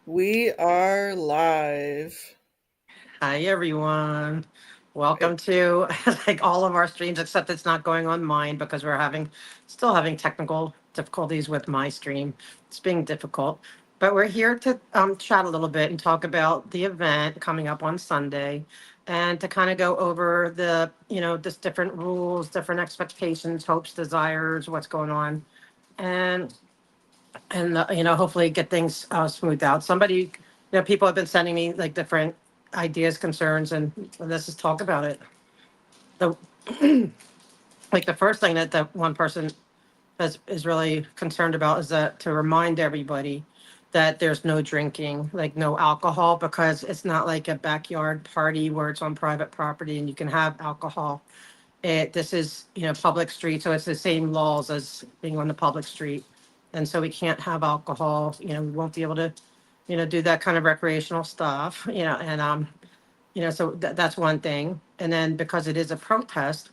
We are live. Hi everyone. Welcome It- to like all of our streams, except it's not going on mine because still having technical difficulties with my stream. It's being difficult, but we're here to chat a little bit and talk about the event coming up on Sunday, and to kind of go over the just different rules, different expectations, hopes, desires, what's going on, and hopefully get things smoothed out. People have been sending me like different ideas, concerns, and let's just talk about it. The like the first thing that the one person is really concerned about is that to remind everybody that there's no drinking, like no alcohol, because it's not like a backyard party where it's on private property and you can have alcohol. This is, public street, so it's the same laws as being on the public street. And so we can't have alcohol, we won't be able to, do that kind of recreational stuff, so that's one thing. And then because it is a protest,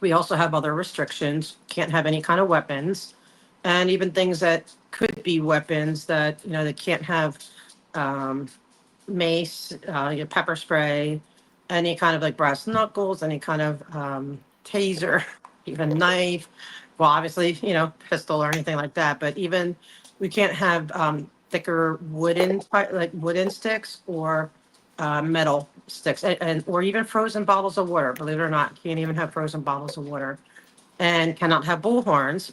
we also have other restrictions, can't have any kind of weapons. And even things that could be weapons that, they can't have um, mace, pepper spray, any kind of like brass knuckles, any kind of taser, even knife. Well, obviously, pistol or anything like that. But even we can't have thicker like wooden sticks or metal sticks, and or even frozen bottles of water. Believe it or not, can't even have frozen bottles of water, and cannot have bullhorns.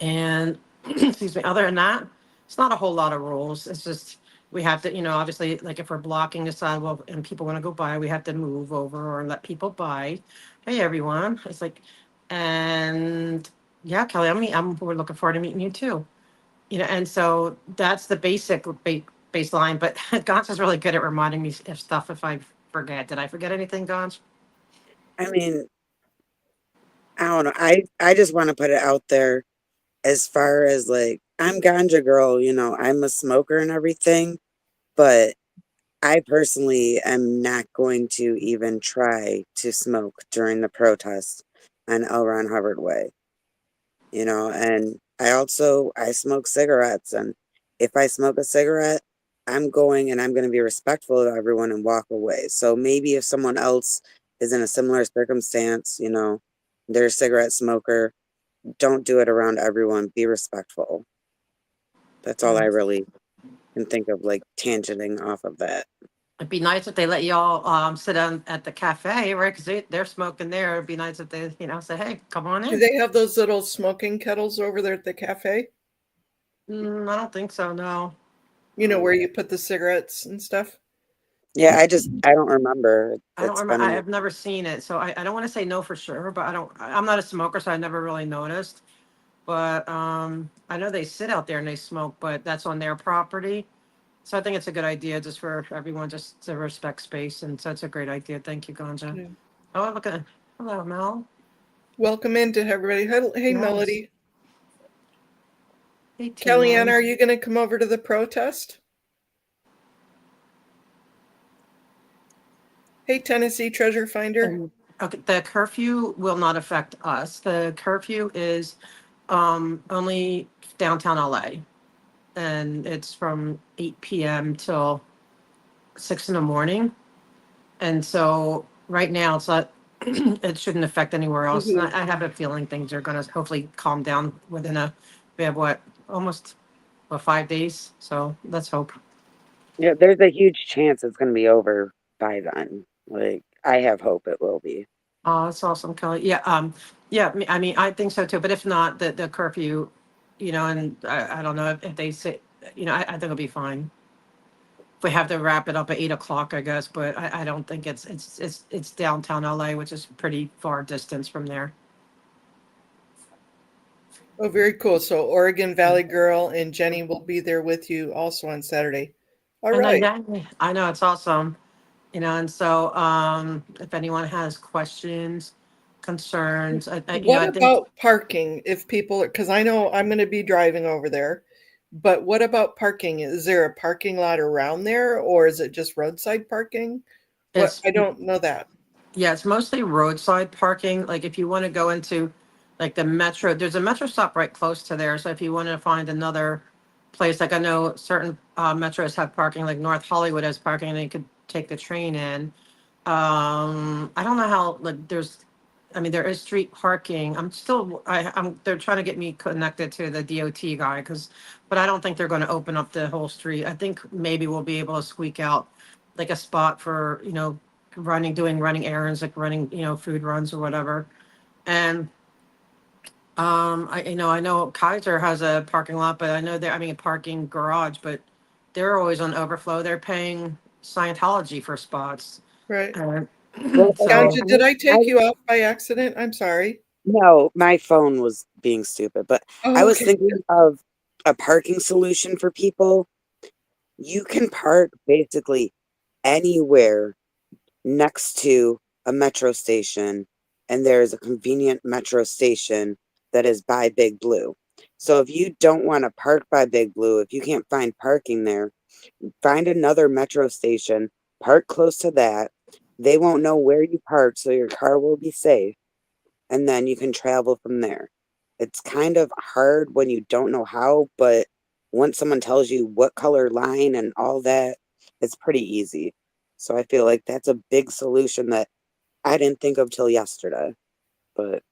And excuse me, other than that, it's not a whole lot of rules. It's just we have to, obviously, like if we're blocking the sidewalk and people want to go by, we have to move over or let people by. Hey, everyone. It's like, and yeah, Kelly, we're looking forward to meeting you too. And so that's the baseline. But Gons is really good at reminding me of stuff if I forget. Did I forget anything, Gons? I mean, I don't know. I just want to put it out there as far as like I'm ganja girl, I'm a smoker and everything, but I personally am not going to even try to smoke during the protest on L. Ron Hubbard Way. And I smoke cigarettes, and if I smoke a cigarette, I'm going to be respectful of everyone and walk away. So maybe if someone else is in a similar circumstance, they're a cigarette smoker, don't do it around everyone. Be respectful. That's all I really can think of, like tangenting off of that. It'd be nice if they let y'all sit down at the cafe, right? Because they're smoking there. It'd be nice if they, say, hey, come on Do in. they have those little smoking kettles over there at the cafe? I don't think so, no. Where you put the cigarettes and stuff? Yeah, I don't remember. I don't It's remember. been a minute. I've never seen it. So I don't want to say no for sure, but I'm not a smoker, so I never really noticed. But I know they sit out there and they smoke, but that's on their property. So I think it's a good idea just for everyone just to respect space. And so it's a great idea. Thank you, Ganja. Yeah. Oh, look at, hello, Mel. Welcome in to everybody. Hey, Yes. Melody. Hey, Kellyanne, Tina. are you going to come over to the protest? Hey, Tennessee Treasure Finder. And okay, the curfew will not affect us. The curfew is only downtown LA, and it's from 8 p.m. till 6 in the morning. And so right now it's not, it shouldn't affect anywhere else. And Mhm. I have a feeling things are going to hopefully calm down we have what, almost 5 days. So let's hope. Yeah, there's a huge chance it's going to be over by then. Like, I have hope it will be. Oh, that's awesome, Kelly. Yeah, yeah. I mean, I think so too. But if not, the curfew, and I don't know if they say, I think it'll be fine. If we have to wrap it up at 8 o'clock, I guess. But I don't think it's downtown LA, which is pretty far distance from there. Oh, very cool. So, Oregon Valley Girl and Jenny will be there with you also on Saturday. All And right. I know it's awesome, and so if anyone has questions, concerns, What I think about parking if people, because I know I'm going to be driving over there, but what about parking? Is there a parking lot around there or is it just roadside parking? What? it's I don't know that. Yeah, it's mostly roadside parking. Like if you want to go into like the metro, there's a metro stop right close to there. So if you want to find another place. Like I know certain metros have parking, like North Hollywood has parking, and they could take the train in. I don't know how, like, I mean, there is street parking. They're trying to get me connected to the DOT guy but I don't think they're going to open up the whole street. I think maybe we'll be able to squeak out like a spot for, doing running errands, like running, food runs or whatever. And, I know Kaiser has a parking lot, but I mean, a parking garage, but they're always on overflow. They're paying Scientology for spots. Right. And Well, okay. so, Ganja, did I I take you off by accident? I'm sorry. no, my phone was being stupid, but I Oh, was okay. thinking of a parking solution for people. You can park basically anywhere next to a metro station, and there's a convenient metro station that is by Big Blue. So if you don't want to park by Big Blue, if you can't find parking there, find another metro station, park close to that. They won't know where you parked, so your car will be safe, and then you can travel from there. It's kind of hard when you don't know how, but once someone tells you what color line and all that, it's pretty easy. So I feel like that's a big solution that I didn't think of till yesterday. But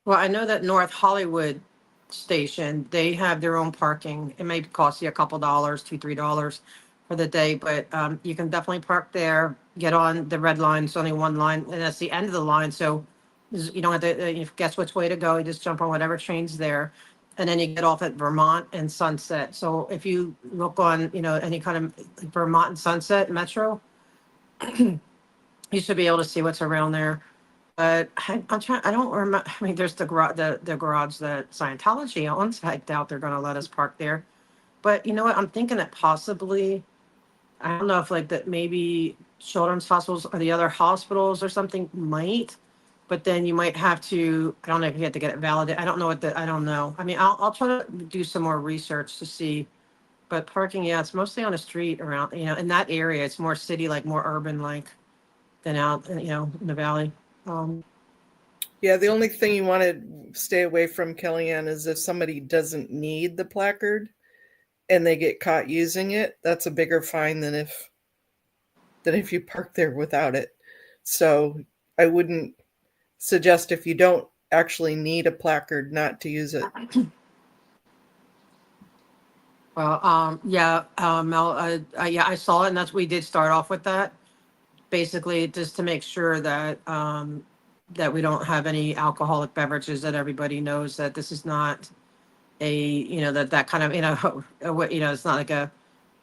well, I know that North Hollywood station, they have their own parking. It may cost you a couple dollars, $2, $3 for the day, but you can definitely park there, get on the red line. It's only one line, and that's the end of the line. So you don't have to guess which way to go. You just jump on whatever train's there. And then you get off at Vermont and Sunset. So if you look on, any kind of Vermont and Sunset Metro, you should be able to see what's around there. But I'm trying. I don't remember. I mean, there's the garage that Scientology owns. I doubt they're going to let us park there. But you know what? I'm thinking that possibly. I don't know if like that maybe children's hospitals or the other hospitals or something might. But then you might have to. I don't know if you have to get it validated. I don't know what the. I don't know. I mean, I'll try to do some more research to see. But parking, yeah, it's mostly on the street around. In that area, it's more city, like more urban, like than out. In the valley. Um, Yeah, the only thing you want to stay away from, Kellyanne, is if somebody doesn't need the placard and they get caught using it, that's a bigger fine than if you park there without it. So I wouldn't suggest, if you don't actually need a placard, not to use it. Well, yeah, Mel, yeah, I saw it, and we did start off with that, basically, just to make sure that we don't have any alcoholic beverages, that everybody knows that this is not that kind of, it's not like a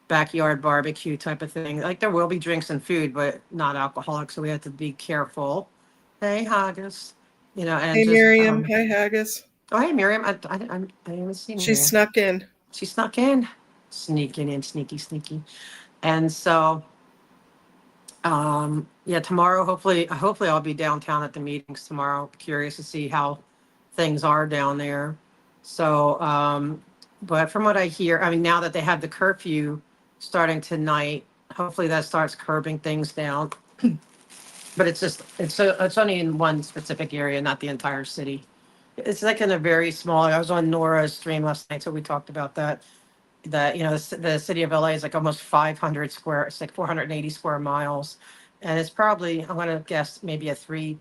backyard barbecue type of thing. Like there will be drinks and food, but not alcoholic, so we have to be careful. Hey, Haggis, and Hey, just, Miriam. Hi, Haggis. oh, hey, Miriam, I haven't seen her She here. snuck in. She snuck in, sneaking in, sneaky, sneaky. And so, yeah, tomorrow, hopefully I'll be downtown at the meetings tomorrow. Curious to see how things are down there. So, but from what I hear, I mean, now that they have the curfew starting tonight, hopefully that starts curbing things down. But it's only in one specific area, not the entire city. It's like in a very small. I was on Nora's stream last night, so we talked about that. The city of LA is like almost 500 square, it's like 480 square miles, and it's probably, I'm gonna guess, maybe a three,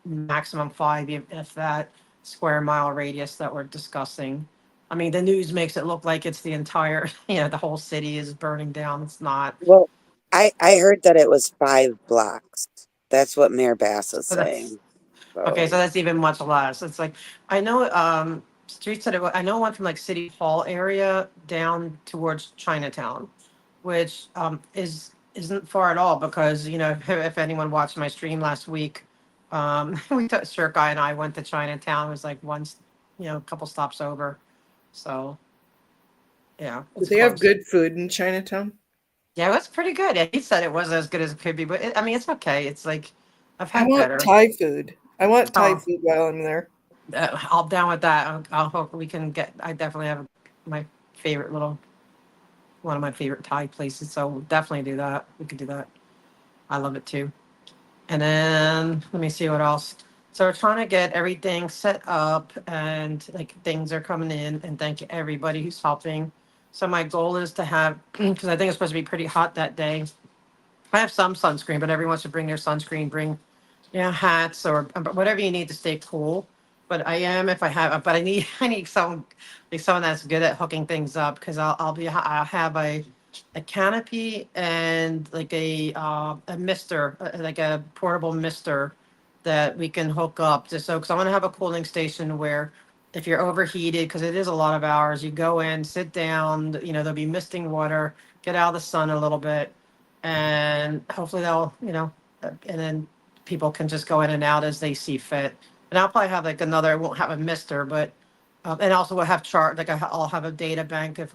maximum five, if that, square mile radius that we're discussing. I mean, the news makes it look like it's the entire, the whole city is burning down. It's not. well, I heard that it was 5 blocks. That's what Mayor Bass is So that's saying. okay. So So that's even much less. It's like I know streets that I know one from like City Hall area down towards Chinatown, which isn't far at all because if anyone watched my stream last week, Sir Guy and I went to Chinatown. It was like once, a couple stops over. So yeah, Do it's they have close. good food in Chinatown? Yeah, it was pretty good. Yeah, he said it wasn't as good as it could be, but I mean, it's okay. It's like I've I had want better. Thai food. I want Thai Oh, food while I'm there. I'll down with that. I'll hope we can get. I definitely have my favorite one of my favorite Thai places. So we'll definitely do that. We could do that. I love it too. And then let me see what else. So we're trying to get everything set up and like things are coming in. And thank you everybody who's helping. So my goal is to have, because I think it's supposed to be pretty hot that day. I have some sunscreen, but everyone should bring their sunscreen, bring, hats or whatever you need to stay cool. But I am, if I have, but I need, I need someone, like someone that's good at hooking things up, because I'll have a canopy and like a mister, like a portable mister that we can hook up just so, because I want to have a cooling station where if you're overheated, because it is a lot of hours, you go in, sit down, there'll be misting water, get out of the sun a little bit, and hopefully they'll, and then people can just go in and out as they see fit. And I'll probably have like another, I won't have a mister, but, and also we'll have I'll have a data bank of,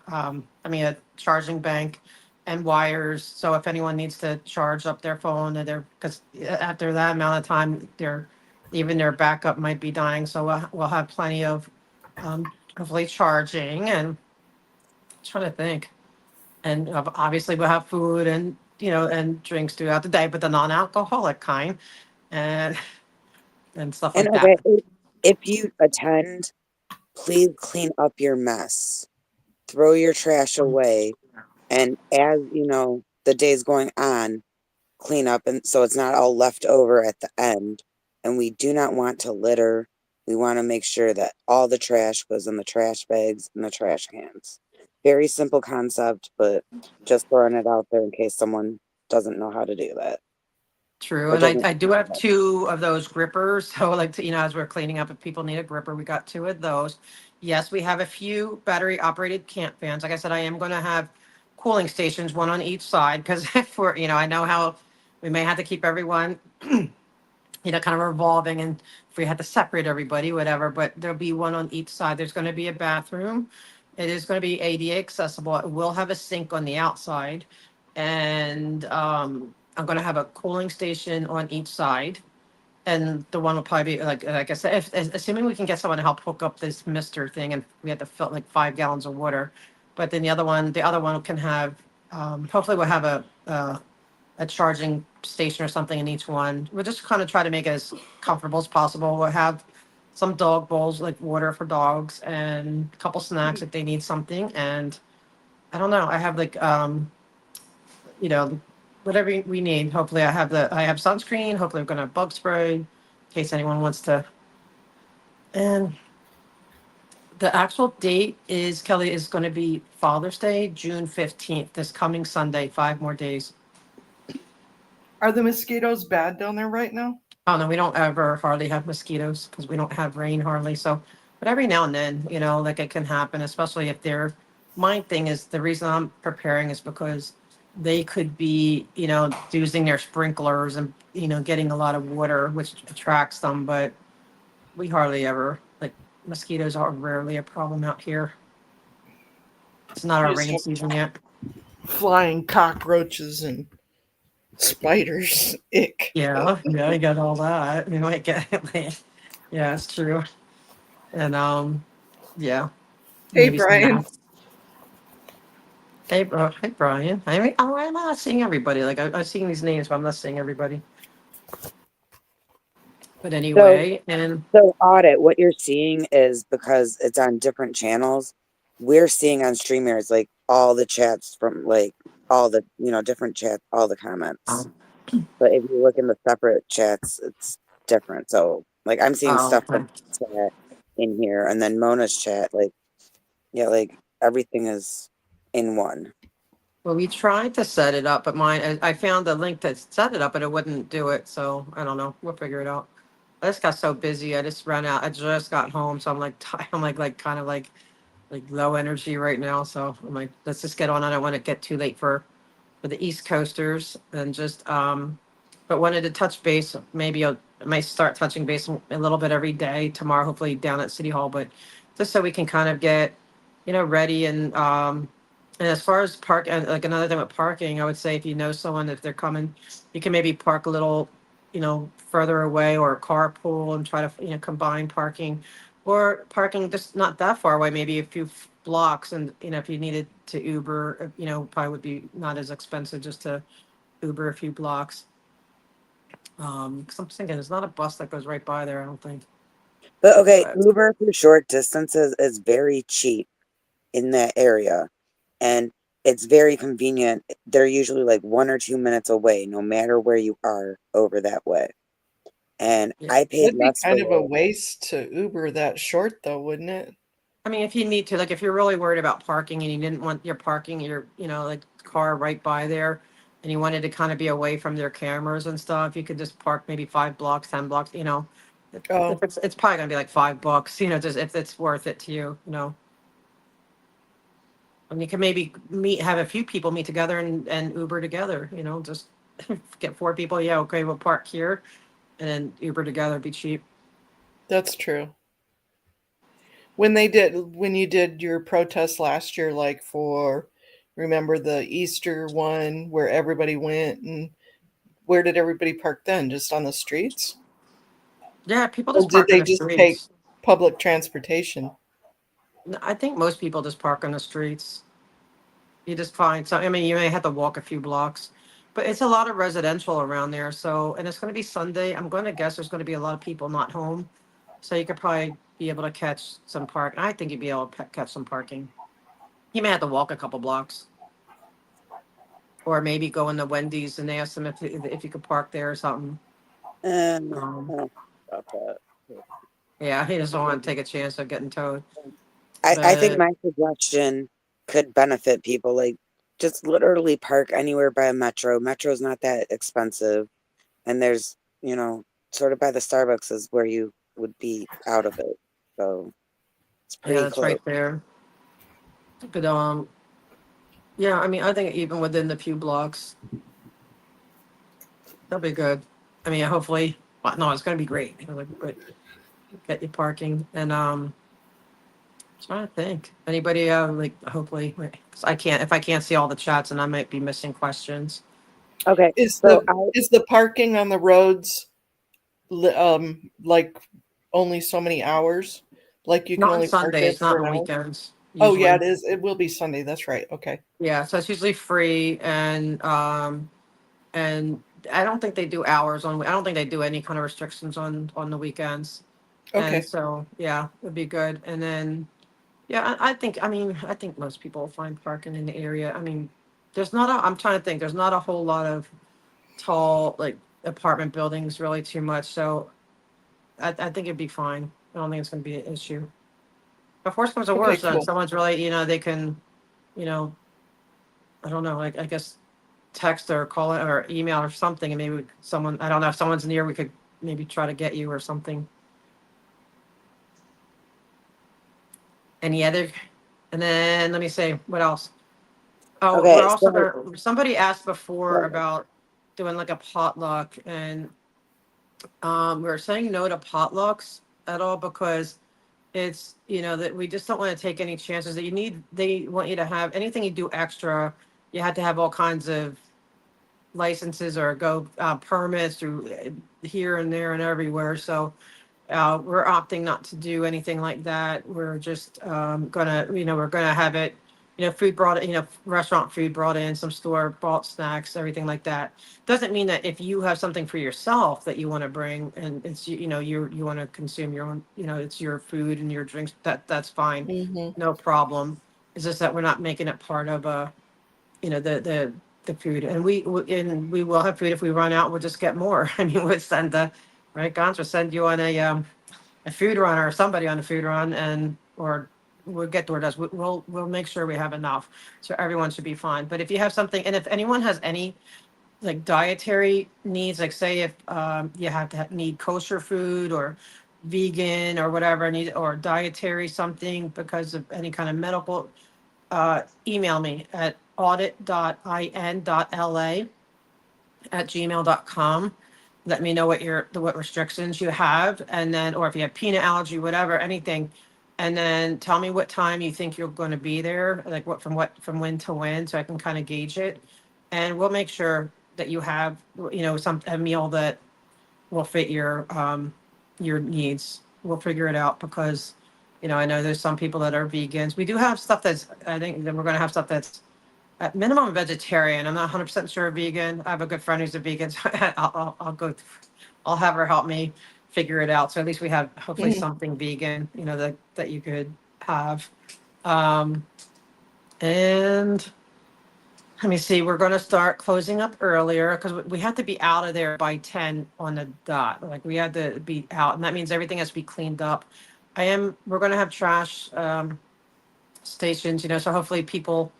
a charging bank and wires. So if anyone needs to charge up their phone and because after that amount of time, even their backup might be dying. So we'll have plenty of, hopefully charging and trying to think. And obviously we'll have food and, and drinks throughout the day, but the non-alcoholic kind and, and stuff And like that. okay, if you attend, please clean up your mess. Throw your trash away. And as the day's going on, clean up and so it's not all left over at the end. And we do not want to litter. We want to make sure that all the trash goes in the trash bags and the trash cans. Very simple concept, but just throwing it out there in case someone doesn't know how to do that True. or And doesn't. I do have two of those grippers. So like, as we're cleaning up, if people need a gripper, we got two of those. Yes, we have a few battery operated camp fans. Like I said, I am going to have cooling stations, one on each side, because if we're, I know how we may have to keep everyone, kind of revolving and if we had to separate everybody, whatever, but there'll be one on each side. There's going to be a bathroom. It is going to be ADA accessible. It will have a sink on the outside. And I'm going to have a cooling station on each side. And the one will probably be like I said, assuming we can get someone to help hook up this mister thing and we had to fill like 5 gallons of water. But then the other one can have, hopefully we'll have a charging station or something in each one. We'll just kind of try to make it as comfortable as possible. We'll have some dog bowls, like water for dogs, and a couple snacks if they need something. And I don't know. I have like you know, whatever we need. Hopefully, I have sunscreen. Hopefully, I'm gonna have bug spray in case anyone wants to. And the actual date is Kelly is going to be Father's Day, June 15th, this coming Sunday. 5 more days. Are the mosquitoes bad down there right now? Oh no, we don't ever hardly have mosquitoes because we don't have rain hardly. So, but every now and then, like it can happen, especially if they're. My thing is the reason I'm preparing is because they could be, using their sprinklers and getting a lot of water, which attracts them. But we hardly ever like mosquitoes are rarely a problem out here. It's not I our just rain have season yet. flying cockroaches and spiders. Ick. Yeah, yeah, I got all that. You might get, yeah, it's true. And yeah, Hey, maybe some Brian. gnats. Hey, bro. Hey, Brian. I'm not seeing everybody. Like, I'm seeing these names, but I'm not seeing everybody. But So, anyway, and so audit, what you're seeing is because it's on different channels, we're seeing on StreamYards like all the chats from like all the, different chats, all the comments. um, But if you look in the separate chats, it's different. So like I'm seeing stuff from okay. chat in here and then Mona's chat, like yeah, like everything is in one. Well, we tried to set it up, but I found the link to set it up, but it wouldn't do it. So I don't know. We'll figure it out. I just got so busy. I just ran out. I just got home, so I'm like, I'm like kind of like low energy right now. So I'm like, let's just get on. I don't want to get too late for the East Coasters and just but wanted to touch base. Maybe I might start touching base a little bit every day tomorrow, hopefully down at City Hall, but just so we can kind of get, ready and as far as park and like another thing with parking, I would say if you know someone, if they're coming, you can maybe park a little, further away or carpool and try to, combine parking or parking just not that far away, maybe a few blocks. And, if you needed to Uber, probably would be not as expensive just to Uber a few blocks. 'Cause I'm thinking there's not a bus that goes right by there, I don't think. But okay, But Uber for short distances is very cheap in that area. and it's very convenient. They're usually like 1 or 2 minutes away, no matter where you are over that way. And Yeah. I paid It'd be less kind for of a it. waste to Uber that short, though, wouldn't it? I mean, if you need to, like, if you're really worried about parking and you didn't want your parking, your, like car right by there, and you wanted to kind of be away from their cameras and stuff, you could just park maybe 5 blocks, 10 blocks. Oh, If it's probably gonna be like $5, just if it's worth it to you. And you can maybe have a few people meet together and Uber together. Just get 4 people. Yeah, okay, we'll park here, and then Uber together, be cheap. that's true. When you did your protest last year, like for, remember the Easter one where everybody went, and where did everybody park then? Just on the streets? Yeah, people Or just did park on they the just take streets. public transportation? I think most people just park on the streets. You just find some. I mean, you may have to walk a few blocks, but it's a lot of residential around there. So, and it's going to be Sunday. I'm going to guess there's going to be a lot of people not home, so you could probably be able to catch some park. I think you'd be able to catch some parking. You may have to walk a couple blocks, or maybe go in the Wendy's and ask them if you could park there or something. And Um, about that. yeah, he doesn't want to take a chance of getting towed. I think But my suggestion could benefit people. Like, just literally park anywhere by a metro. Metro's not that expensive. And there's, sort of by the Starbucks is where you would be out of it. So it's yeah, pretty that's close. right there. But yeah, I mean, I think even within the few blocks, that'll be good. I mean, hopefully, well, no, it's gonna be great. But get you parking and trying to think. Anybody like hopefully, 'cause I can't if I can't see all the chats and I might be missing questions. Okay. Is So the is the parking on the roads like only so many hours? Like you can Not on only park there Sundays, not for an on hour? weekends Oh yeah, usually. it is. It will be Sunday. That's right. Okay. Yeah, so it's usually free and I don't think they do hours on. I don't think they do any kind of restrictions on the weekends. And Okay. so yeah, it'd be good. And then yeah, I think most people will find parking in the area. I mean, I'm trying to think. There's not a whole lot of tall like apartment buildings really too much. So I think it'd be fine. I don't think it's going to be an issue. If worse comes to Okay, worse, cool. someone's really, they can, you know, I don't know, like I guess text or call it or email or something, and maybe someone, I don't know if someone's near, we could maybe try to get you or something. Any other? And then let me say what else. Oh, we're okay, also so gonna. Somebody asked before about doing like a potluck, and we are saying no to potlucks at all because it's that we just don't want to take any chances that you need. They want you to have anything you do extra. You had to have all kinds of licenses or go permits through here and there and everywhere. So we're opting not to do anything like that. We're just we're gonna have it, food brought, restaurant food brought in, some store bought snacks, everything like that. Doesn't mean that if you have something for yourself that you want to bring and it's, you want to consume your own, it's your food and your drinks, that's fine. Hmm. No problem. It's just that we're not making it part of the food, and we will have food if we run out. We'll just get more. I mean, we'll send the right, Gons will send you on a food run or somebody on a food run, and or we'll get DoorDash. We'll make sure we have enough, so everyone should be fine. But if you have something, and if anyone has any like dietary needs, like say if you have to need kosher food or vegan or whatever, need or dietary something because of any kind of medical, email me at audit.in.la@gmail.com. Let me know what restrictions you have, and then, or if you have peanut allergy, whatever, anything. And then tell me what time you think you're going to be there, like from when to when, so I can kind of gauge it. And we'll make sure that you have, a meal that will fit your needs. We'll figure it out because, I know there's some people that are vegans. We do have stuff that's, I think that we're going to have stuff that's at minimum vegetarian. I'm not 100% sure vegan. I have a good friend who's a vegan, so I'll go. I'll have her help me figure it out. So at least we have hopefully Hmm. something vegan, that you could have. Um, And let me see, we're going to start closing up earlier because we have to be out of there by 10 on the dot. Like we had to be out, and that means everything has to be cleaned up. We're going to have trash stations, so hopefully people,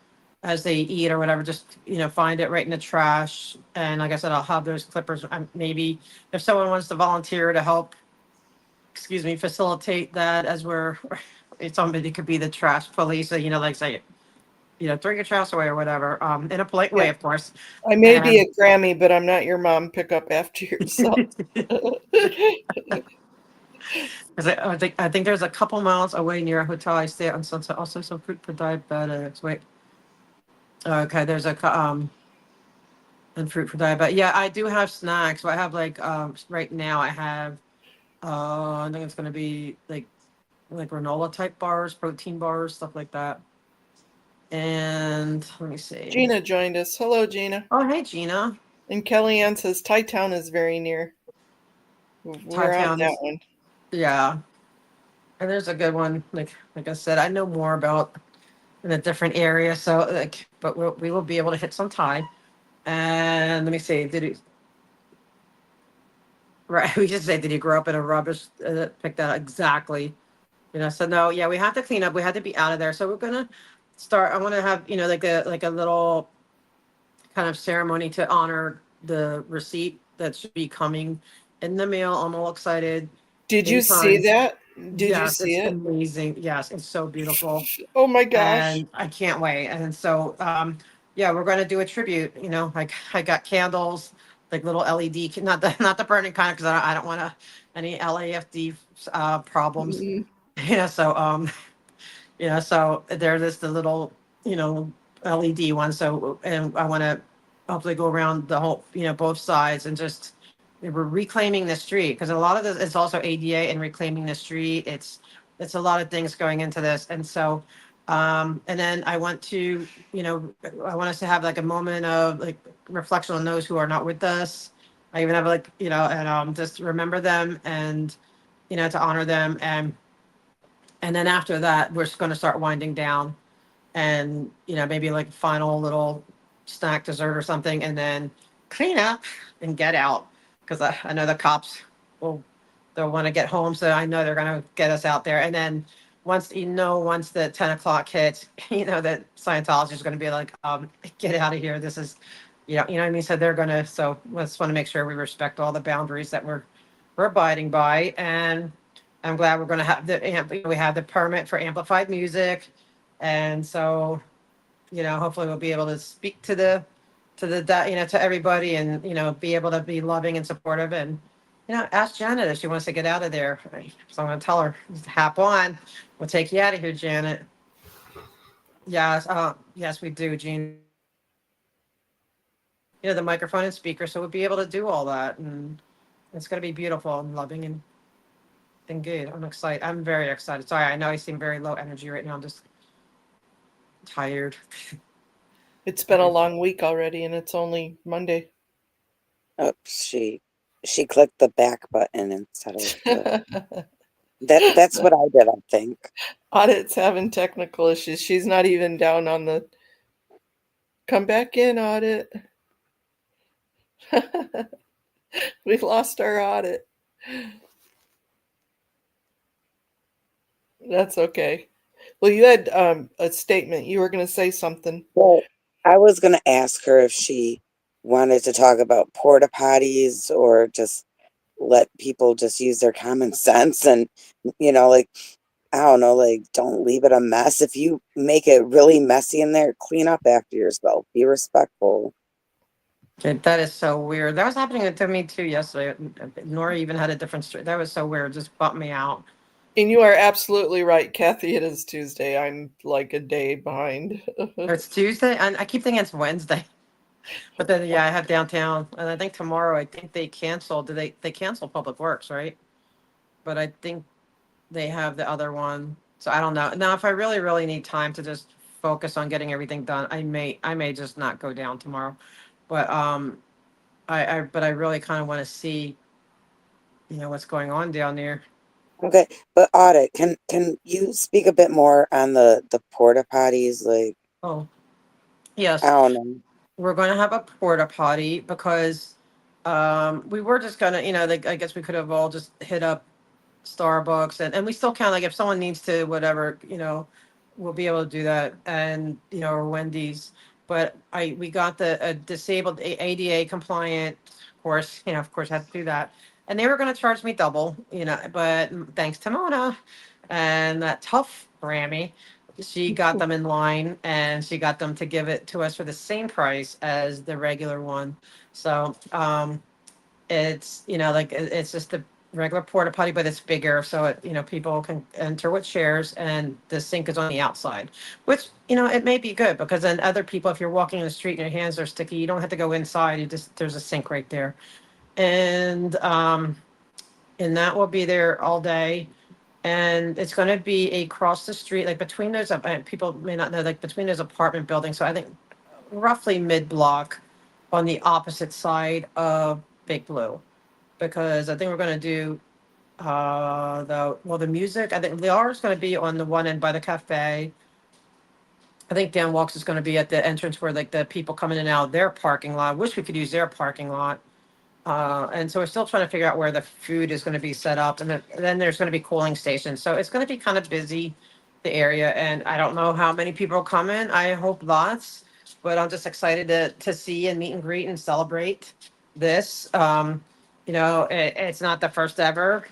as they eat or whatever, just, find it right in the trash. And like I said, I'll have those clippers. Maybe if someone wants to volunteer to help, facilitate that as somebody could be the trash police, so, like say, throw your trash away or whatever, in a polite way, Yeah. of course. I may be And a Grammy, but I'm not your mom. Pick up after yourself. 'cause I think there's a couple miles away near a hotel I stay at on Sunset, also some fruit for diabetics. Wait, okay, there's and fruit for diabetic. Yeah, I do have snacks. So I have like right now I have I think it's gonna be like granola type bars, protein bars, stuff like that. And let me see. Gina joined us. Hello, Gina. Oh, hey Gina. And Kellyanne says Thai Town is very near. Thai We're on that Town's, one. yeah. And there's a good one. Like I said, I know more about in a different area. So but we will be able to hit some Thai. And let me see. Right? We just say, did you grow up in a rubbish? Pick that exactly. So no, yeah, we have to clean up. We had to be out of there. So we're gonna start. I want to have like a little kind of ceremony to honor the receipt that should be coming in the mail. I'm all excited. Did you In see time. that? Did you Yes, see it's it? amazing. Yes, it's so beautiful. Oh my gosh. And I can't wait. And so, yeah, we're going to do a tribute. Like I got candles, like little LED, not the burning kind, because I don't want any LAFD problems. Mm, So so there is the little LED one. So and I want to hopefully go around the whole both sides and just we're reclaiming the street because a lot of this is also ADA and reclaiming the street. It's a lot of things going into this, and so and then I want to I want us to have like a moment of like reflection on those who are not with us. I even have like and just remember them and to honor them, and then after that we're just going to start winding down and maybe like final little snack dessert or something, and then clean up and get out because I know the cops will they'll want to get home, so I know they're going to get us out there. And then once the 10 o'clock hits, that Scientology is going to be like, get out of here, this is you know what I mean. So they're going to, so we just want to make sure we respect all the boundaries that we're abiding by. And I'm glad we're going to have we have the permit for amplified music. And so, hopefully we'll be able to speak to everybody, and, be able to be loving and supportive, and, ask Janet if she wants to get out of there. So I'm going to tell her, hop on. We'll take you out of here, Janet. Yes. Yes, we do, Gene. The microphone and speaker. So we'll be able to do all that. And it's going to be beautiful and loving and good. I'm excited. I'm very excited. Sorry, I know I seem very low energy right now. I'm just tired. it's been a long week already, and it's only Monday. Oops, she clicked the back button instead of that's what I did, I think. Audit's having technical issues. She's not even down on the come back in audit. We lost our audit. That's okay. Well, you had a statement. You were going to say something. Well, I was gonna ask her if she wanted to talk about porta potties or just let people just use their common sense and like I don't know, like don't leave it a mess. If you make it really messy in there, clean up after yourself. Be respectful. Okay, that is so weird. That was happening to me too yesterday. Nora even had a different story. That was so weird. Just bumped me out. And you are absolutely right, Kathy. It is Tuesday. I'm like a day behind. It's Tuesday, and I keep thinking it's Wednesday. But then, yeah, I have downtown, and I think tomorrow. I think they canceled. They canceled Public Works, right? But I think they have the other one. So I don't know. Now, if I really, really need time to just focus on getting everything done, I may just not go down tomorrow. But but I really kind of want to see, what's going on down there. Okay, but Audit, can you speak a bit more on the porta potties? Like, Oh, I yes. don't know. We're going to have a porta potty because we were just gonna, like, I guess we could have all just hit up Starbucks, and we still can, like, if someone needs to, whatever, we'll be able to do that, and, or Wendy's. But we got the disabled ADA compliant course, of course, had to do that. And they were going to charge me double, but thanks to Mona and that tough Grammy, she got them in line and she got them to give it to us for the same price as the regular one. So, it's, like, it's just the regular porta potty, but it's bigger. So people can enter with chairs and the sink is on the outside, which, it may be good because then other people, if you're walking in the street and your hands are sticky, you don't have to go inside. There's a sink right there. And that will be there all day. And it's going to be across the street, like between those, people may not know, like between those apartment buildings. So I think roughly mid block on the opposite side of Big Blue, because I think we're going to do the music. I think Liara is going to be on the one end by the cafe. I think Dan Walks is going to be at the entrance where, like, the people coming in and out of their parking lot. Wish we could use their parking lot. And so we're still trying to figure out where the food is going to be set up, and then there's going to be cooling stations. So it's going to be kind of busy, the area, and I don't know how many people come in. I hope lots, but I'm just excited to see and meet and greet and celebrate this. It's not the first ever.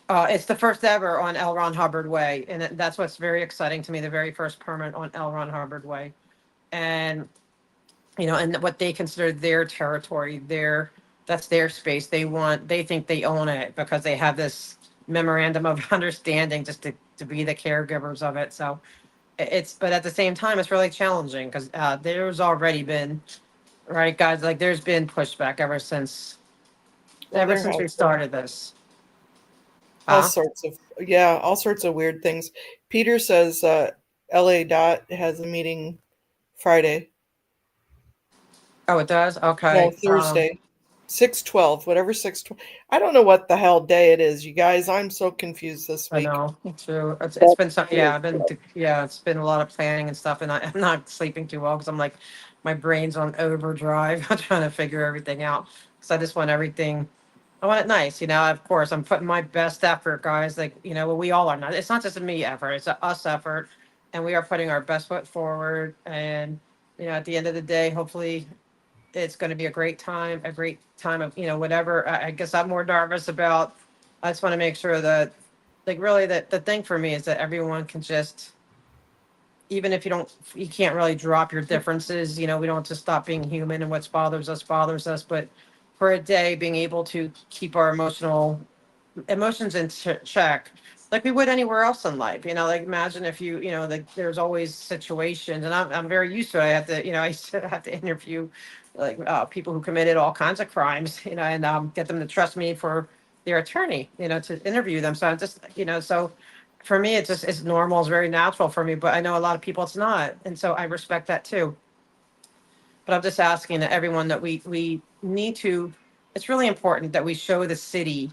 It's the first ever on L. Ron Hubbard Way, and that's what's very exciting to me. The very first permit on L. Ron Hubbard Way, and and what they consider their territory, that's their space. They think they own it because they have this memorandum of understanding just to be the caregivers of it. So but at the same time, it's really challenging because there's already been, right, guys, like there's been pushback Well, ever there since has we been started this. all Huh? sorts of, yeah, all sorts of weird things. Peter says LA Dot has a meeting Friday. Oh, it does? No, Okay. Thursday. 6/12, whatever 6/12. I don't know what the hell day it is, you guys. I'm so confused this I week. know, true. It's That's been some, true. yeah, it's been a lot of planning and stuff, and I'm not sleeping too well because I'm like, my brain's on overdrive. I'm trying to figure everything out because I just want everything. I want it nice, Of course, I'm putting my best effort, guys. Like, well, we all are. Not. It's not just a me effort; it's a us effort, and we are putting our best foot forward. And at the end of the day, hopefully, it's going to be a great time of, whatever. I guess I'm more nervous about. I just want to make sure that, like, really, that the thing for me is that everyone can just, even if you can't really drop your differences, we don't have to stop being human, and what bothers us. But for a day, being able to keep our emotions in check, like we would anywhere else in life. Like, imagine if like, there's always situations, and I'm very used to it. I have to, I used to have to interview, like, people who committed all kinds of crimes, and get them to trust me for their attorney, to interview them. So I'm just, so for me, it's normal, it's very natural for me, but I know a lot of people it's not. And so I respect that too. But I'm just asking that everyone that we need to, it's really important that we show the city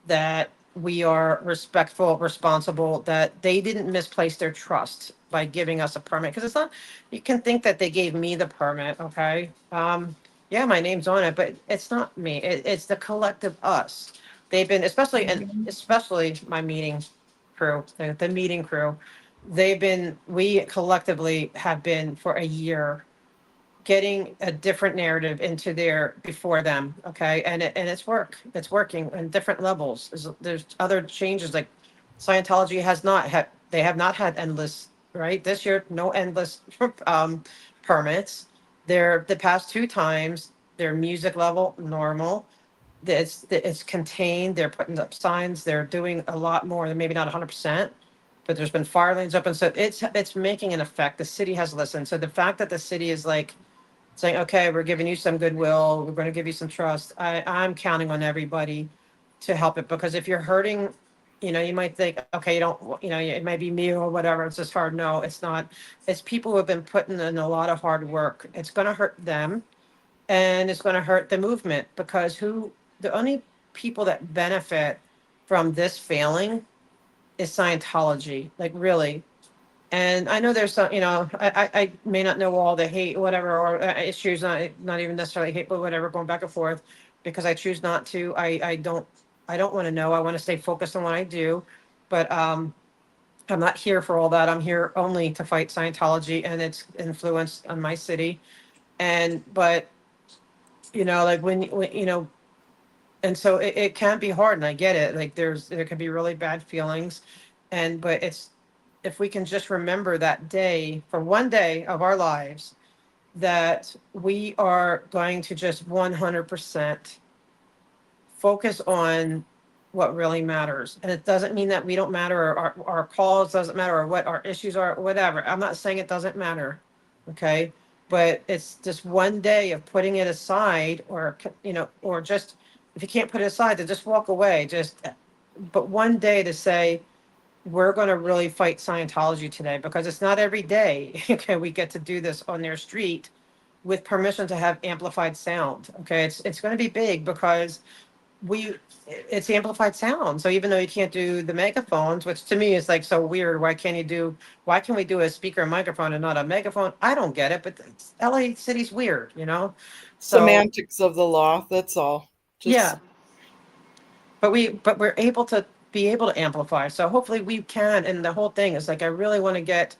that we are respectful, responsible, that they didn't misplace their trust by giving us a permit. Because it's not, you can think that they gave me the permit, okay? Yeah, my name's on it, but it's not me. It's the collective us. They've been, especially my meeting crew, the meeting crew. We collectively have been for a year getting a different narrative into there before them, okay? And it's working on different levels. There's other changes, like Scientology they have not had endless, right? This year, no endless permits. The past two times, their music level normal. It's contained. They're putting up signs. They're doing a lot more. Maybe not 100%, but there's been fire lanes open. So it's making an effect. The city has listened. So the fact that the city is like saying, okay, we're giving you some goodwill, we're going to give you some trust. I'm counting on everybody to help it, because if you're hurting, you might think, okay, you don't, it might be me or whatever. It's just hard. No, it's not. It's people who have been putting in a lot of hard work. It's going to hurt them, and it's going to hurt the movement, because the only people that benefit from this failing is Scientology. Like, really, And I know there's some, I may not know all the hate, whatever, or issues, not even necessarily hate, but whatever, going back and forth, because I choose not to. I don't want to know. I want to stay focused on what I do. But I'm not here for all that. I'm here only to fight Scientology and its influence on my city. But, like and so it can be hard, and I get it. Like there can be really bad feelings, but if we can just remember that day for one day of our lives, that we are going to just 100% focus on what really matters. And it doesn't mean that we don't matter, or our calls doesn't matter, or what our issues are, whatever. I'm not saying it doesn't matter. Okay. But it's just one day of putting it aside, or just, if you can't put it aside, to just walk away. But one day to say, we're going to really fight Scientology today, because it's not every day. Okay. We get to do this on their street with permission to have amplified sound. Okay. It's going to be big, because it's amplified sound. So even though you can't do the megaphones, which to me is like so weird, why can we do a speaker and microphone and not a megaphone? I don't get it, but LA City's weird. So Semantics of the law, that's all. Just yeah, but we're able to amplify. So hopefully we can. And the whole thing is like, I really want to get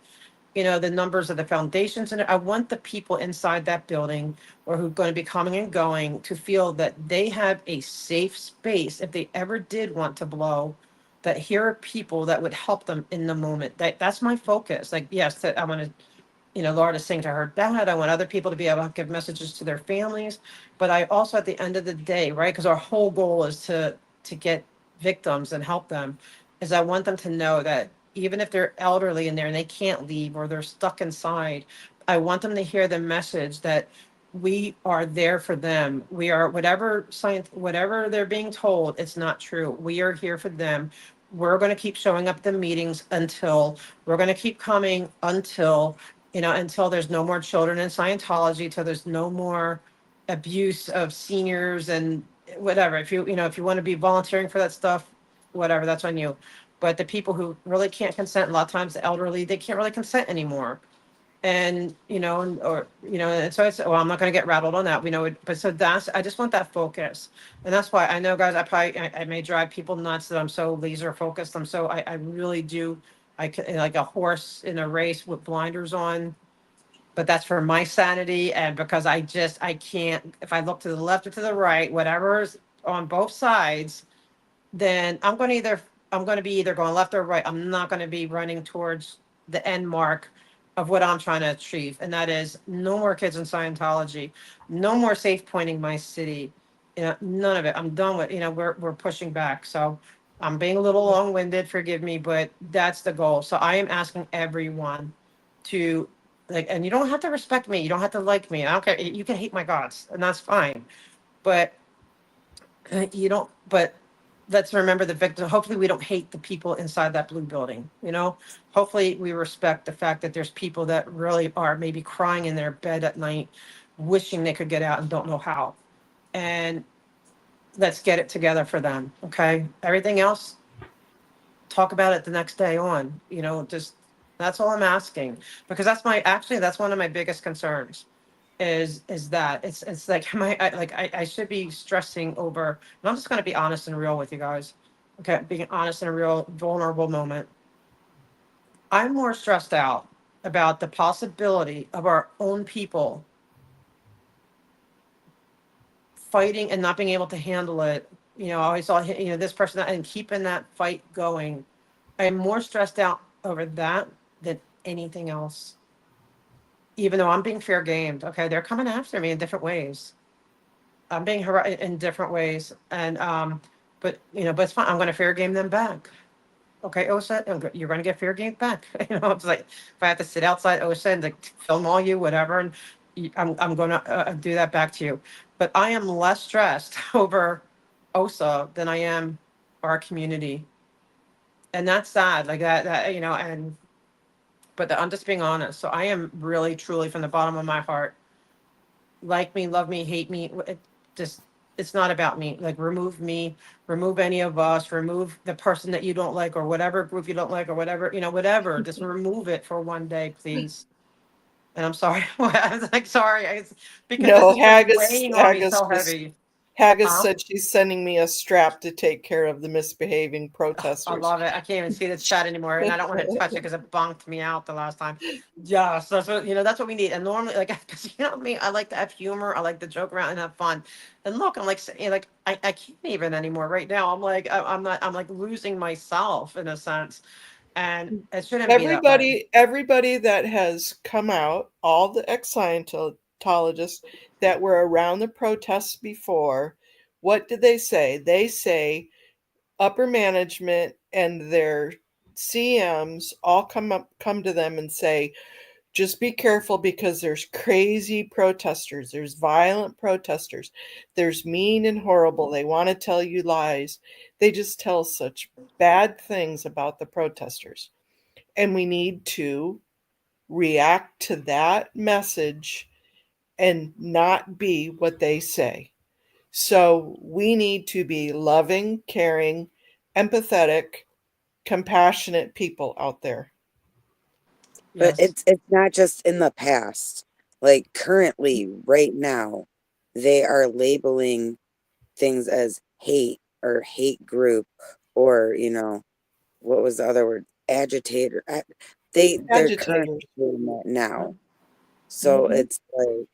the numbers of the foundations. And I want the people inside that building, or who are going to be coming and going, to feel that they have a safe space if they ever did want to blow, that here are people that would help them in the moment. That's my focus. Like, yes, that I want to, Laura to sing to her dad. I want other people to be able to give messages to their families. But I also, at the end of the day, right, because our whole goal is to get victims and help them, is I want them to know that even if they're elderly in there and they can't leave, or they're stuck inside, I want them to hear the message that we are there for them. We are, whatever they're being told, it's not true. We are here for them. We're going to keep showing up at the meetings until, we're going to keep coming until there's no more children in Scientology, till there's no more abuse of seniors and whatever. If you want to be volunteering for that stuff, whatever, that's on you. But the people who really can't consent, a lot of times the elderly, they can't really consent anymore. And, and so it's, well, I'm not going to get rattled on that, but so I just want that focus. And that's why I know, guys, I may drive people nuts that I'm so laser focused. I really do. I can, like a horse in a race with blinders on, but that's for my sanity. And because I can't, if I look to the left or to the right, whatever's on both sides, then I'm going to be either going left or right. I'm not going to be running towards the end mark of what I'm trying to achieve, and that is no more kids in Scientology, no more safe pointing my city. None of it. I'm done with. We're pushing back. So I'm being a little long-winded. Forgive me, but that's the goal. So I am asking everyone to, like, and you don't have to respect me. You don't have to like me. I don't care. You can hate my gods, and that's fine. But you don't, but let's remember the victim. Hopefully we don't hate the people inside that blue building. Hopefully we respect the fact that there's people that really are maybe crying in their bed at night, wishing they could get out and don't know how. And let's get it together for them. Okay. Everything else, talk about it the next day on, just, that's all I'm asking, because that's one of my biggest concerns, is that it's like, I should be stressing over, and I'm just going to be honest and real with you guys. Okay. Being honest in a real vulnerable moment. I'm more stressed out about the possibility of our own people fighting and not being able to handle it. I always saw, this person, and keeping that fight going. I'm more stressed out over that than anything else. Even though I'm being fair gamed, okay, they're coming after me in different ways. I'm being in different ways, and but it's fine. I'm going to fair game them back. Okay, OSA, you're going to get fair game back. It's like, if I have to sit outside OSA and like film all you, whatever, and I'm going to do that back to you. But I am less stressed over OSA than I am our community, and that's sad. Like and I'm just being honest. So I am really, truly, from the bottom of my heart, like me, love me, hate me, just it's not about me. Like me, remove any of us, remove the person that you don't like or whatever group you don't like or whatever, whatever. Just remove it for one day, please. And I'm sorry. I was like, sorry, because this No, has been weighing on me so Just heavy. Haggis Huh? said she's sending me a strap to take care of the misbehaving I protesters. love it. I can't even see the chat anymore, and I don't want to touch it because it bonked me out the last time. Yeah, so that's what that's what we need. And normally, like, because me, I like to have humor. I like to joke around and have fun. And look, I'm like, like I can't even anymore. Right now, I'm like, I'm not. I'm like losing myself in a sense, and it shouldn't be that way. Everybody that has come out, all the ex-Scientologists that were around the protests before, what did they say? They say upper management and their CMs all come to them and say, just be careful because there's crazy protesters, there's violent protesters, there's mean and horrible. They want to tell you lies. They just tell such bad things about the protesters. And we need to react to that message and not be what they say. So we need to be loving, caring, empathetic, compassionate people out there. But Yes. it's not just in the past. Like currently, right now, they are labeling things as hate or hate group or, what was the other word? Agitator. They're currently Agitators. doing that now. So Mhm. it's like